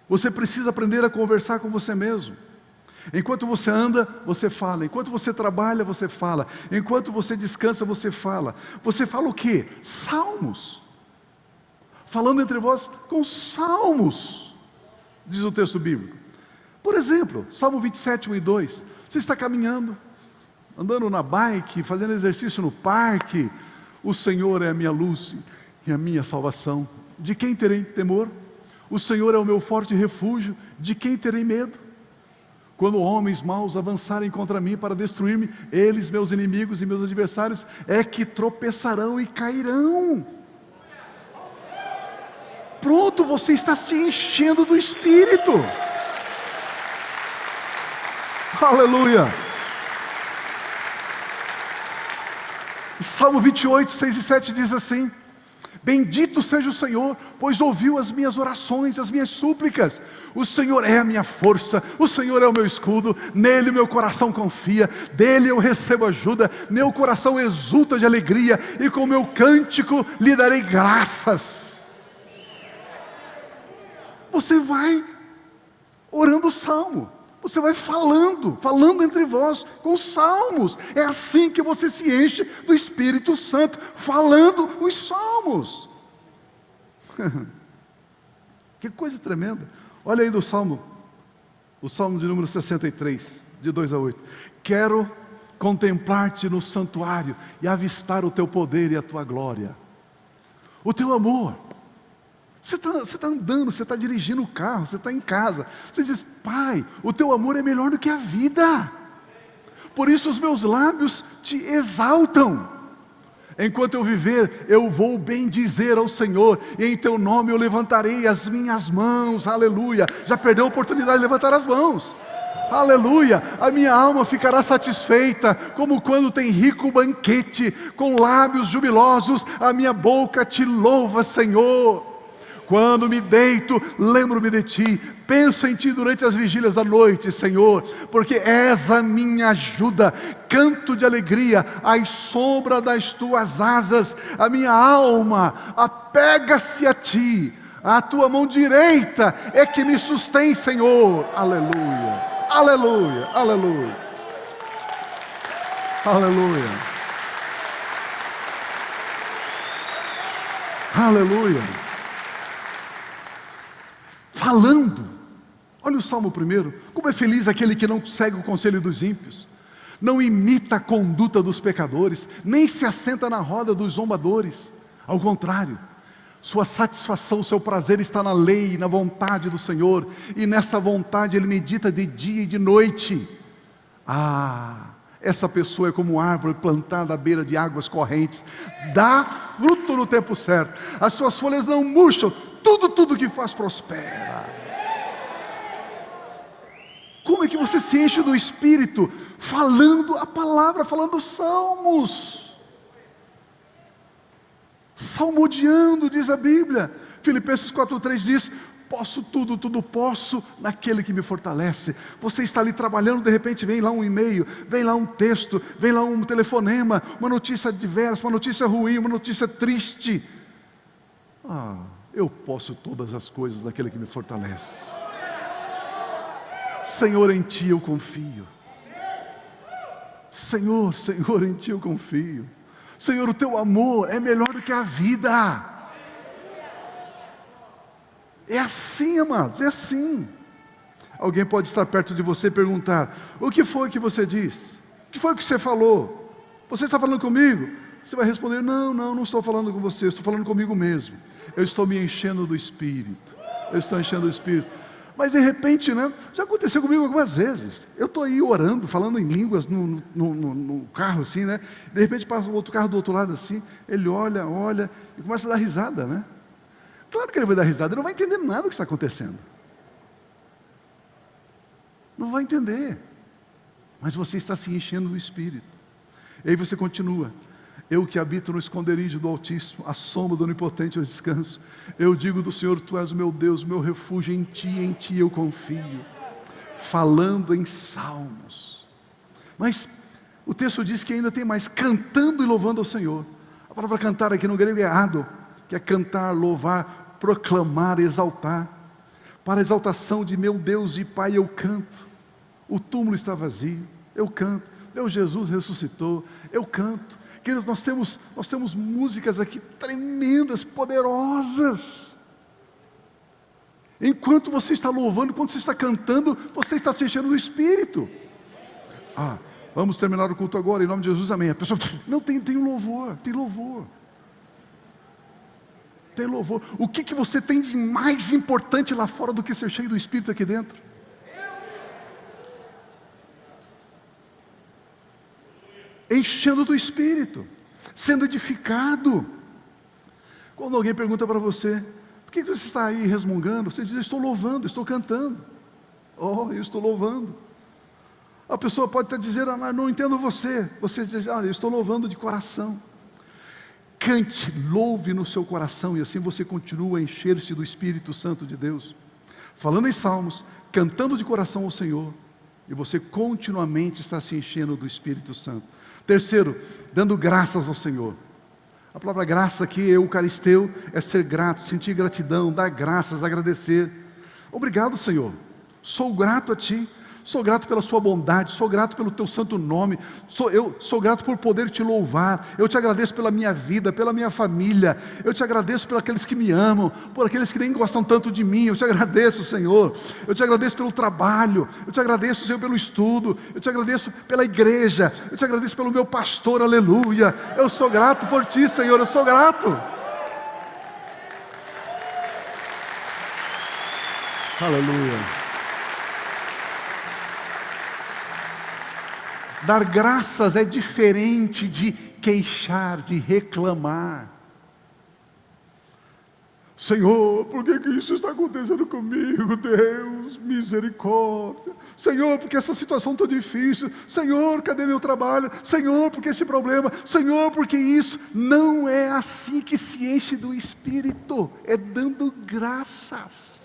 Você precisa aprender a conversar com você mesmo. Enquanto você anda, você fala. Enquanto você trabalha, você fala. Enquanto você descansa, você fala. Você fala o quê? Salmos. Falando entre vós com salmos, diz o texto bíblico. Por exemplo, Salmo 27, 1 e 2. Você está caminhando, andando na bike, fazendo exercício no parque. O Senhor é a minha luz e a minha salvação. De quem terei temor? O Senhor é o meu forte refúgio. De quem terei medo? Quando homens maus avançarem contra mim para destruir-me, eles, meus inimigos e meus adversários, é que tropeçarão e cairão. Pronto, você está se enchendo do Espírito. Aleluia. Salmo 28, 6 e 7 diz assim: bendito seja o Senhor, pois ouviu as minhas orações, as minhas súplicas. O Senhor é a minha força, o Senhor é o meu escudo, nele o meu coração confia, dele eu recebo ajuda, meu coração exulta de alegria, e com meu cântico lhe darei graças. Você vai orando o salmo, você vai falando entre vós com salmos. É assim que você se enche do Espírito Santo, falando os salmos. Que coisa tremenda. Olha aí do salmo, o salmo de número 63. de 2 a 8. Quero contemplar-te no santuário e avistar o teu poder e a tua glória. O teu amor. Você está andando, você está dirigindo o carro, você está em casa. Você diz: Pai, o teu amor é melhor do que a vida. Por isso os meus lábios te exaltam. Enquanto eu viver, eu vou bendizer ao Senhor, e em teu nome eu levantarei as minhas mãos. Aleluia. Já perdeu a oportunidade de levantar as mãos. Aleluia. A minha alma ficará satisfeita, como quando tem rico banquete, com lábios jubilosos, a minha boca te louva, Senhor. Quando me deito, lembro-me de Ti, penso em Ti durante as vigílias da noite, Senhor, porque és a minha ajuda, canto de alegria, à sombra das Tuas asas, a minha alma apega-se a Ti, a Tua mão direita é que me sustém, Senhor. Aleluia, aleluia, aleluia, aleluia, aleluia. Falando, olha o Salmo 1, como é feliz aquele que não segue o conselho dos ímpios, não imita a conduta dos pecadores, nem se assenta na roda dos zombadores. Ao contrário, sua satisfação, seu prazer está na lei e na vontade do Senhor, e nessa vontade ele medita de dia e de noite. Essa pessoa é como árvore plantada à beira de águas correntes, dá fruto no tempo certo, as suas folhas não murcham, tudo que faz prospera. Como é que você se enche do Espírito? Falando a palavra, falando salmos, salmodiando, diz a Bíblia. Filipenses 4,3 diz: posso tudo posso naquele que me fortalece. Você está ali trabalhando, de repente vem lá um e-mail, vem lá um texto, vem lá um telefonema, uma notícia adversa, uma notícia ruim, uma notícia triste. Eu posso todas as coisas naquele que me fortalece. Senhor, em Ti eu confio. Senhor, em Ti eu confio. Senhor, o Teu amor é melhor do que a vida. É assim, amados, é assim. Alguém pode estar perto de você e perguntar: o que foi que você disse? O que foi que você falou? Você está falando comigo? Você vai responder: não estou falando com você, estou falando comigo mesmo. Eu estou me enchendo do Espírito. Eu estou enchendo do Espírito. Mas de repente, já aconteceu comigo algumas vezes. Eu estou aí orando, falando em línguas no carro assim, de repente passa um outro carro do outro lado assim, ele olha e começa a dar risada, Claro que ele vai dar risada, ele não vai entender nada do que está acontecendo. Não vai entender. Mas você está se enchendo do Espírito. E aí você continua: eu que habito no esconderijo do Altíssimo, à sombra do Onipotente eu descanso. Eu digo do Senhor: Tu és o meu Deus, o meu refúgio, em Ti eu confio. Falando em salmos. Mas o texto diz que ainda tem mais: cantando e louvando ao Senhor. A palavra cantar aqui no grego é ado, que é cantar, louvar, proclamar, exaltar. Para a exaltação de meu Deus e Pai eu canto. O túmulo está vazio, eu canto. Meu Jesus ressuscitou, eu canto. Queridos, nós temos músicas aqui tremendas, poderosas. Enquanto você está louvando, enquanto você está cantando, você está se enchendo do Espírito. Vamos terminar o culto agora, em nome de Jesus, amém. A pessoa, não, tem louvor, tem louvor. Tem louvor. O que você tem de mais importante lá fora do que ser cheio do Espírito aqui dentro? Enchendo do Espírito, sendo edificado. Quando alguém pergunta para você: por que você está aí resmungando? Você diz: eu estou louvando, estou cantando. Eu estou louvando. A pessoa pode até dizer: não entendo você. Você diz: eu estou louvando de coração. Cante, louve no seu coração, e assim você continua a encher-se do Espírito Santo de Deus, falando em salmos, cantando de coração ao Senhor, e você continuamente está se enchendo do Espírito Santo. Terceiro, dando graças ao Senhor. A palavra graça aqui, eucaristeu, é ser grato, sentir gratidão, dar graças, agradecer. Obrigado, Senhor, sou grato a Ti, Sou grato pela sua bondade, sou grato pelo teu santo nome, eu sou grato por poder te louvar, eu te agradeço pela minha vida, pela minha família, eu te agradeço por aqueles que me amam, por aqueles que nem gostam tanto de mim, eu te agradeço, Senhor, eu te agradeço pelo trabalho, eu te agradeço, Senhor, pelo estudo, eu te agradeço pela igreja, eu te agradeço pelo meu pastor, aleluia, eu sou grato por ti, Senhor, eu sou grato. Aleluia. Dar graças é diferente de queixar, de reclamar. Senhor, por que isso está acontecendo comigo? Deus, misericórdia. Senhor, porque essa situação está difícil. Senhor, cadê meu trabalho? Senhor, porque esse problema? Senhor, porque isso? Não é assim que se enche do Espírito, é dando graças.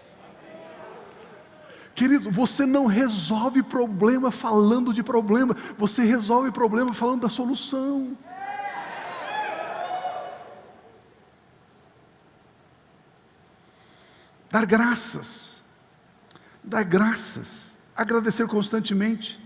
Querido, você não resolve problema falando de problema, você resolve problema falando da solução. Dar graças, agradecer constantemente.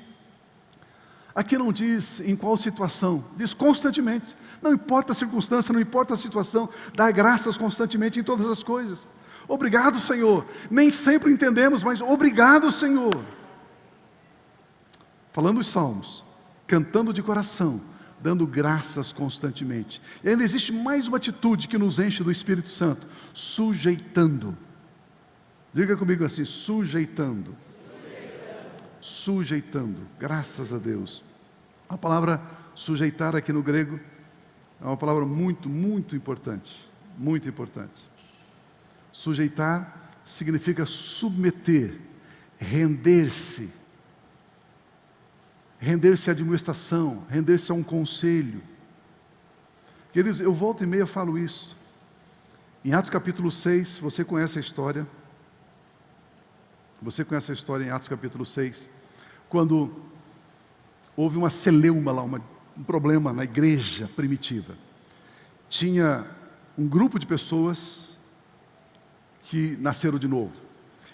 Aqui não diz em qual situação, diz constantemente. Não importa a circunstância, não importa a situação, dar graças constantemente em todas as coisas. Obrigado, Senhor. Nem sempre entendemos, mas obrigado, Senhor. Falando os salmos, cantando de coração, dando graças constantemente. E ainda existe mais uma atitude que nos enche do Espírito Santo: sujeitando. Diga comigo assim: sujeitando. Sujeitando. Graças a Deus. A palavra sujeitar aqui no grego é uma palavra muito, muito importante. Muito importante. Sujeitar significa submeter, render-se. Render-se à admoestação, render-se a um conselho. Queridos, eu volta e meia falo isso. Em Atos capítulo 6, você conhece a história. Você conhece a história em Atos capítulo 6, quando houve uma celeuma lá, um problema na igreja primitiva. Tinha um grupo de pessoas que nasceram de novo.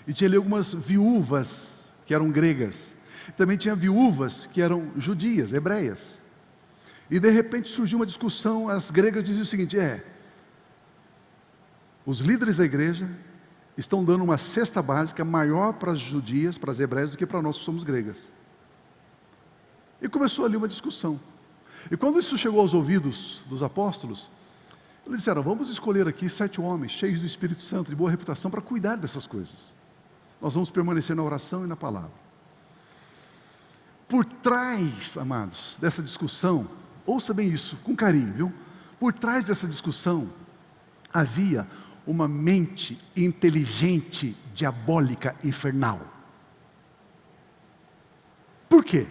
E tinha ali algumas viúvas que eram gregas. Também tinha viúvas que eram judias, hebreias. E de repente surgiu uma discussão, as gregas diziam o seguinte: os líderes da igreja estão dando uma cesta básica maior para as judias, para as hebreias, do que para nós que somos gregas. E começou ali uma discussão. E quando isso chegou aos ouvidos dos apóstolos, eles disseram: vamos escolher aqui 7 homens cheios do Espírito Santo, de boa reputação, para cuidar dessas coisas. Nós vamos permanecer na oração e na palavra. Por trás, amados, dessa discussão, ouça bem isso, com carinho, viu? Por trás dessa discussão, havia uma mente inteligente, diabólica, infernal. Por quê?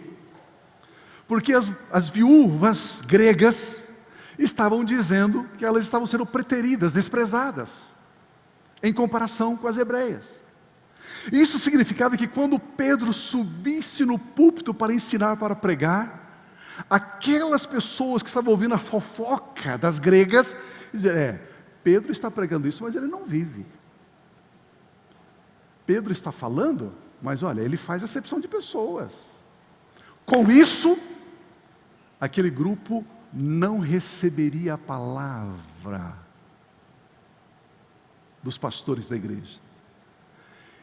Porque as viúvas gregas estavam dizendo que elas estavam sendo preteridas, desprezadas, em comparação com as hebreias. Isso significava que quando Pedro subisse no púlpito para ensinar, para pregar, aquelas pessoas que estavam ouvindo a fofoca das gregas, diziam: Pedro está pregando isso, mas ele não vive. Pedro está falando, mas olha, ele faz acepção de pessoas. Com isso, aquele grupo não receberia a palavra dos pastores da igreja.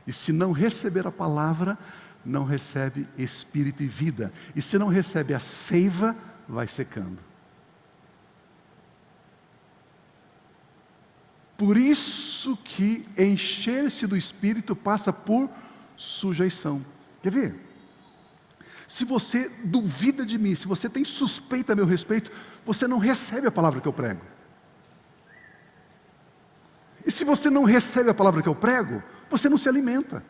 E se não receber a palavra, não recebe espírito e vida. E se não recebe a seiva, vai secando. Por isso que encher-se do Espírito passa por sujeição. Quer ver? Se você duvida de mim, se você tem suspeita a meu respeito, você não recebe a palavra que eu prego. E se você não recebe a palavra que eu prego, você não se alimenta.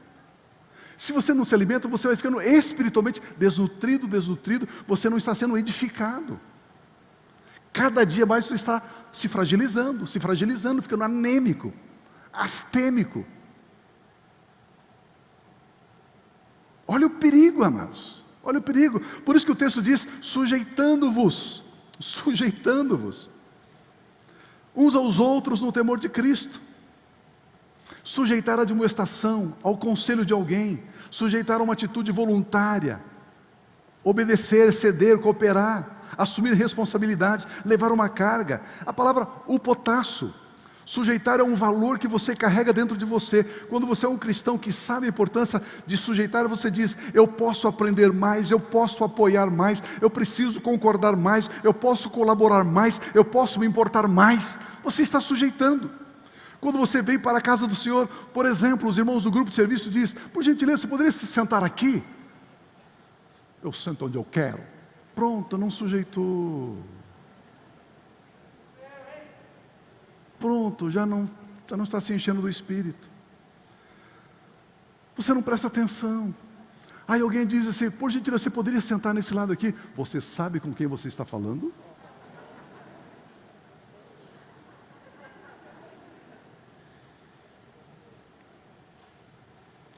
Se você não se alimenta, você vai ficando espiritualmente desnutrido, você não está sendo edificado. Cada dia mais você está se fragilizando, ficando anêmico, astêmico. Olha o perigo, amados. Olha o perigo. Por isso que o texto diz: sujeitando-vos uns aos outros no temor de Cristo. Sujeitar a admoestação, ao conselho de alguém, sujeitar a uma atitude voluntária, obedecer, ceder, cooperar, assumir responsabilidades, levar uma carga. A palavra upotasso, sujeitar é um valor que você carrega dentro de você. Quando você é um cristão que sabe a importância de sujeitar, você diz: eu posso aprender mais, eu posso apoiar mais, eu preciso concordar mais, eu posso colaborar mais, eu posso me importar mais. Você está sujeitando. Quando você vem para a casa do Senhor, por exemplo, os irmãos do grupo de serviço dizem: por gentileza, você poderia se sentar aqui? Eu sento onde eu quero. Pronto, não sujeitou. Pronto, já não está se enchendo do Espírito. Você não presta atenção. Aí alguém diz assim: por gentileza, você poderia sentar nesse lado aqui? Você sabe com quem você está falando?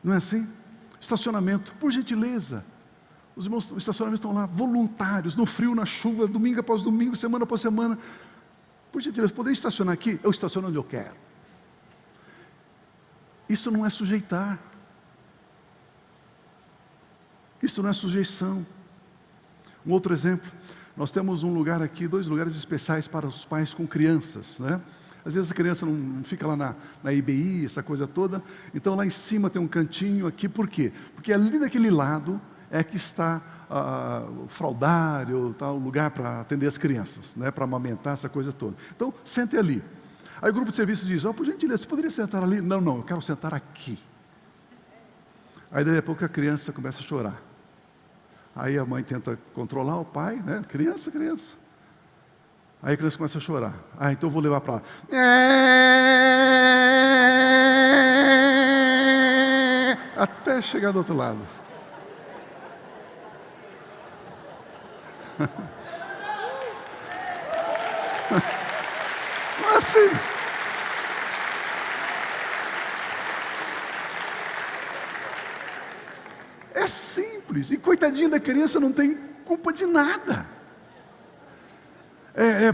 Não é assim? Estacionamento, por gentileza. Os irmãos do estacionamento estão lá, voluntários, no frio, na chuva, domingo após domingo, semana após semana. Por gentileza, poderia estacionar aqui? Eu estaciono onde eu quero. Isso não é sujeitar. Isso não é sujeição. Um outro exemplo, nós temos um lugar aqui, 2 lugares especiais para os pais com crianças, né? Às vezes a criança não fica lá na IBI, essa coisa toda. Então lá em cima tem um cantinho aqui, por quê? Porque ali daquele lado é que está o fraldário, tá, o lugar para atender as crianças, né, para amamentar, essa coisa toda. Então, sente ali. Aí o grupo de serviço diz: por gentileza, você poderia sentar ali? Não, eu quero sentar aqui. Aí daí a pouco a criança começa a chorar. Aí a mãe tenta controlar o pai, né, criança. Aí a criança começa a chorar. Então eu vou levar para lá. Até chegar do outro lado. Não é assim. É simples. E coitadinha da criança não tem culpa de nada.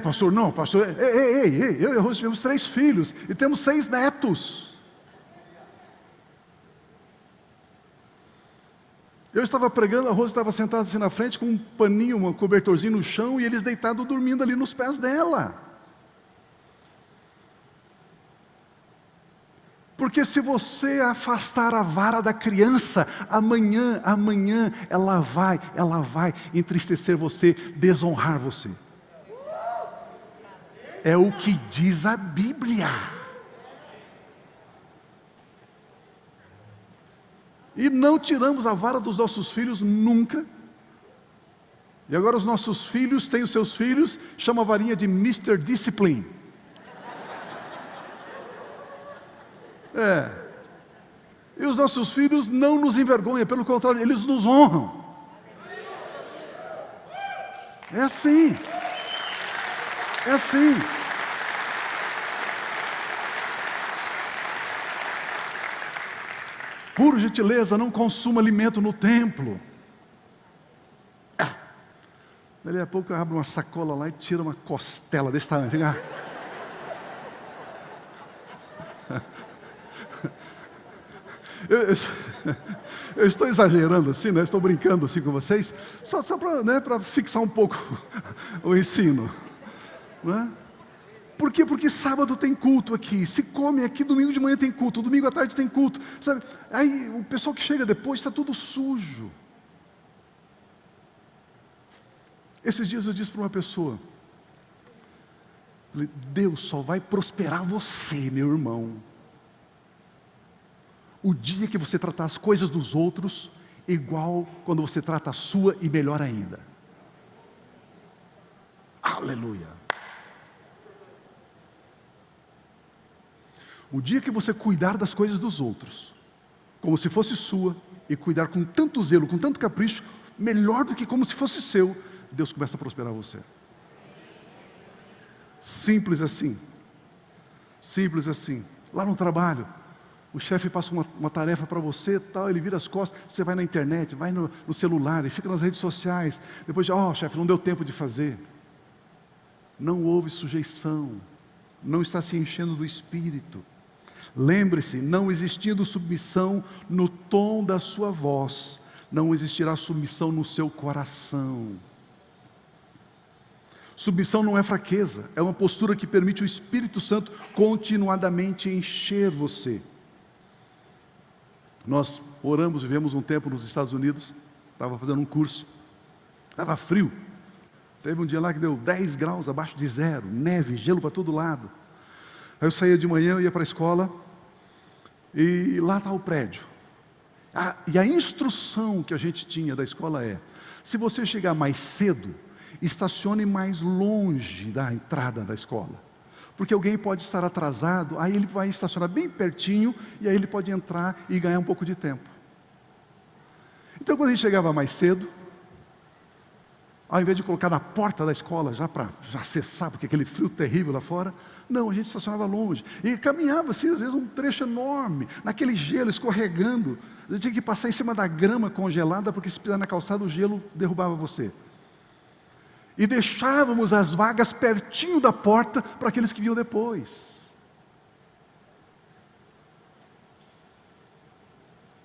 Pastor, não, pastor. Eu e a Rose tivemos 3 filhos e temos 6 netos. Eu estava pregando, a Rose estava sentada assim na frente com um paninho, um cobertorzinho no chão, e eles deitados dormindo ali nos pés dela. Porque se você afastar a vara da criança, amanhã ela vai entristecer você, desonrar você. É o que diz a Bíblia. E não tiramos a vara dos nossos filhos nunca. E agora os nossos filhos têm os seus filhos, chama a varinha de Mr. Discipline. E os nossos filhos não nos envergonham, pelo contrário, eles nos honram. É assim. É assim. Por gentileza, não consuma alimento no templo. Daí a pouco eu abro uma sacola lá e tiro uma costela desse tamanho. Eu estou exagerando assim, né? Estou brincando assim com vocês, só para fixar um pouco o ensino. Não é? Por quê? Porque sábado tem culto aqui, se come aqui, domingo de manhã tem culto, domingo à tarde tem culto, sabe? Aí o pessoal que chega depois está tudo sujo. Esses dias eu disse para uma pessoa, falei: Deus só vai prosperar você, meu irmão, o dia que você tratar as coisas dos outros igual quando você trata a sua, e melhor ainda. Aleluia. O dia que você cuidar das coisas dos outros como se fosse sua, e cuidar com tanto zelo, com tanto capricho, melhor do que como se fosse seu, Deus começa a prosperar você. Simples assim. Simples assim. Lá no trabalho, o chefe passa uma tarefa para você, tal, ele vira as costas, você vai na internet, vai no celular, e fica nas redes sociais, depois de, chefe, não deu tempo de fazer. Não houve sujeição, não está se enchendo do Espírito. Lembre-se, não existindo submissão no tom da sua voz, não existirá submissão no seu coração. Submissão não é fraqueza, é uma postura que permite o Espírito Santo continuadamente encher você. Nós oramos, vivemos um tempo nos Estados Unidos, estava fazendo um curso, estava frio, teve um dia lá que deu 10 graus abaixo de zero, neve, gelo para todo lado. Aí eu saía de manhã, ia para a escola, e lá está o prédio. E a instrução que a gente tinha da escola é: se você chegar mais cedo, estacione mais longe da entrada da escola, porque alguém pode estar atrasado, aí ele vai estacionar bem pertinho, e aí ele pode entrar e ganhar um pouco de tempo. Então quando a gente chegava mais cedo, ao invés de colocar na porta da escola, já para acessar, porque aquele frio terrível lá fora, não, a gente estacionava longe, e caminhava assim, às vezes um trecho enorme, naquele gelo, escorregando, a gente tinha que passar em cima da grama congelada, porque se pisar na calçada o gelo derrubava você. E deixávamos as vagas pertinho da porta, para aqueles que vinham depois.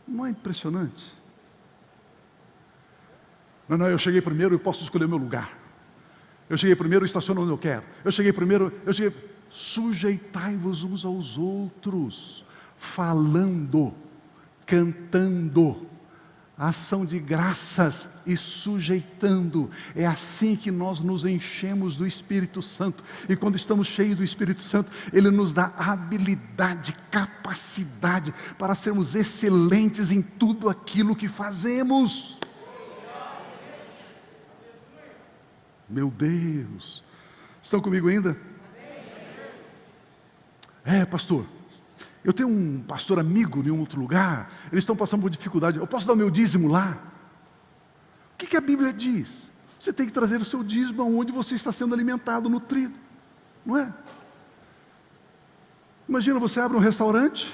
Não é impressionante? Não, eu cheguei primeiro, eu posso escolher o meu lugar. Eu cheguei primeiro, eu estaciono onde eu quero. Sujeitai-vos uns aos outros, falando, cantando, ação de graças e sujeitando. É assim que nós nos enchemos do Espírito Santo. E quando estamos cheios do Espírito Santo, Ele nos dá habilidade, capacidade para sermos excelentes em tudo aquilo que fazemos. Meu Deus, estão comigo ainda? Pastor, eu tenho um pastor amigo em um outro lugar, eles estão passando por dificuldade, eu posso dar o meu dízimo lá? O que a Bíblia diz? Você tem que trazer o seu dízimo aonde você está sendo alimentado, nutrido, não é? Imagina, você abre um restaurante,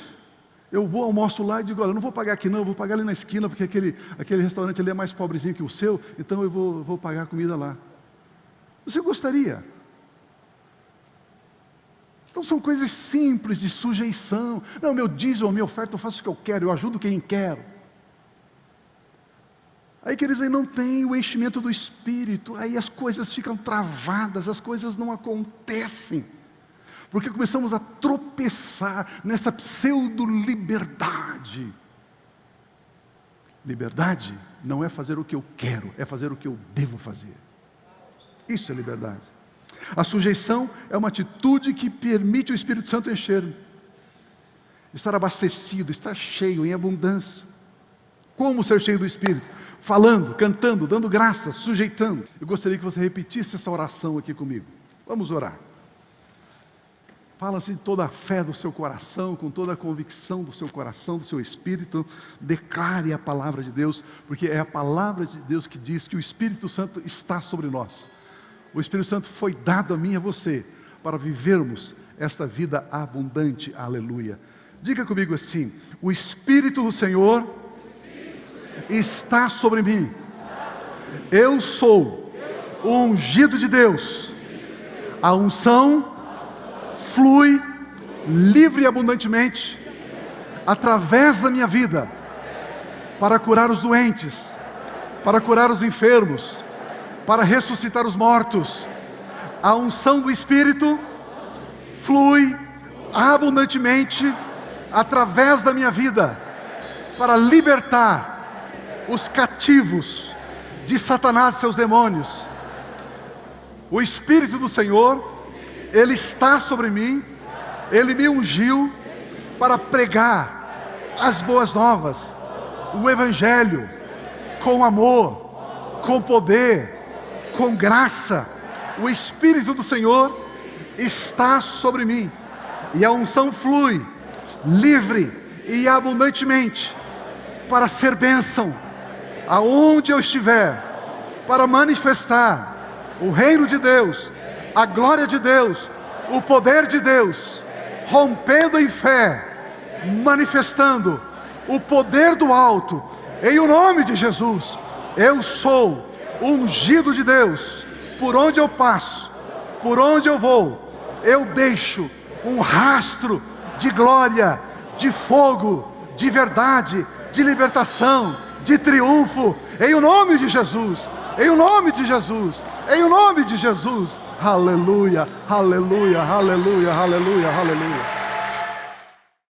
eu vou, almoço lá e digo: olha, eu não vou pagar aqui não, eu vou pagar ali na esquina, porque aquele restaurante ali é mais pobrezinho que o seu, então eu vou pagar a comida lá. Você gostaria? Então são coisas simples de sujeição. Não, meu dízimo, a minha oferta, eu faço o que eu quero, eu ajudo quem quero. Aí queridos, aí não tem o enchimento do Espírito, aí as coisas ficam travadas, as coisas não acontecem, porque começamos a tropeçar nessa pseudo-liberdade. Liberdade não é fazer o que eu quero, é fazer o que eu devo fazer. Isso é liberdade. A sujeição é uma atitude que permite o Espírito Santo encher, estar abastecido, estar cheio, em abundância. Como ser cheio do Espírito? Falando, cantando, dando graças, sujeitando. Eu gostaria que você repetisse essa oração aqui comigo. Vamos orar. Fala assim, toda a fé do seu coração, com toda a convicção do seu coração, do seu espírito. Declare a palavra de Deus, porque é a palavra de Deus que diz que o Espírito Santo está sobre nós. O Espírito Santo foi dado a mim e a você, para vivermos esta vida abundante, aleluia. Diga comigo assim: o Espírito do Senhor está sobre mim. Eu sou o ungido de Deus. A unção flui livre e abundantemente através da minha vida, para curar os doentes, para curar os enfermos, para ressuscitar os mortos. A unção do Espírito flui abundantemente através da minha vida, para libertar os cativos de Satanás e seus demônios. O Espírito do Senhor, Ele está sobre mim, Ele me ungiu para pregar as boas novas, o Evangelho, com amor, com poder, com graça. O Espírito do Senhor está sobre mim, e a unção flui livre e abundantemente para ser bênção aonde eu estiver, para manifestar o reino de Deus, a glória de Deus, o poder de Deus, rompendo em fé, manifestando o poder do alto, em o nome de Jesus. Eu sou ungido de Deus. Por onde eu passo, por onde eu vou, eu deixo um rastro de glória, de fogo, de verdade, de libertação, de triunfo, em o nome de Jesus, em o nome de Jesus, em o nome de Jesus. Aleluia, aleluia, aleluia, aleluia, aleluia.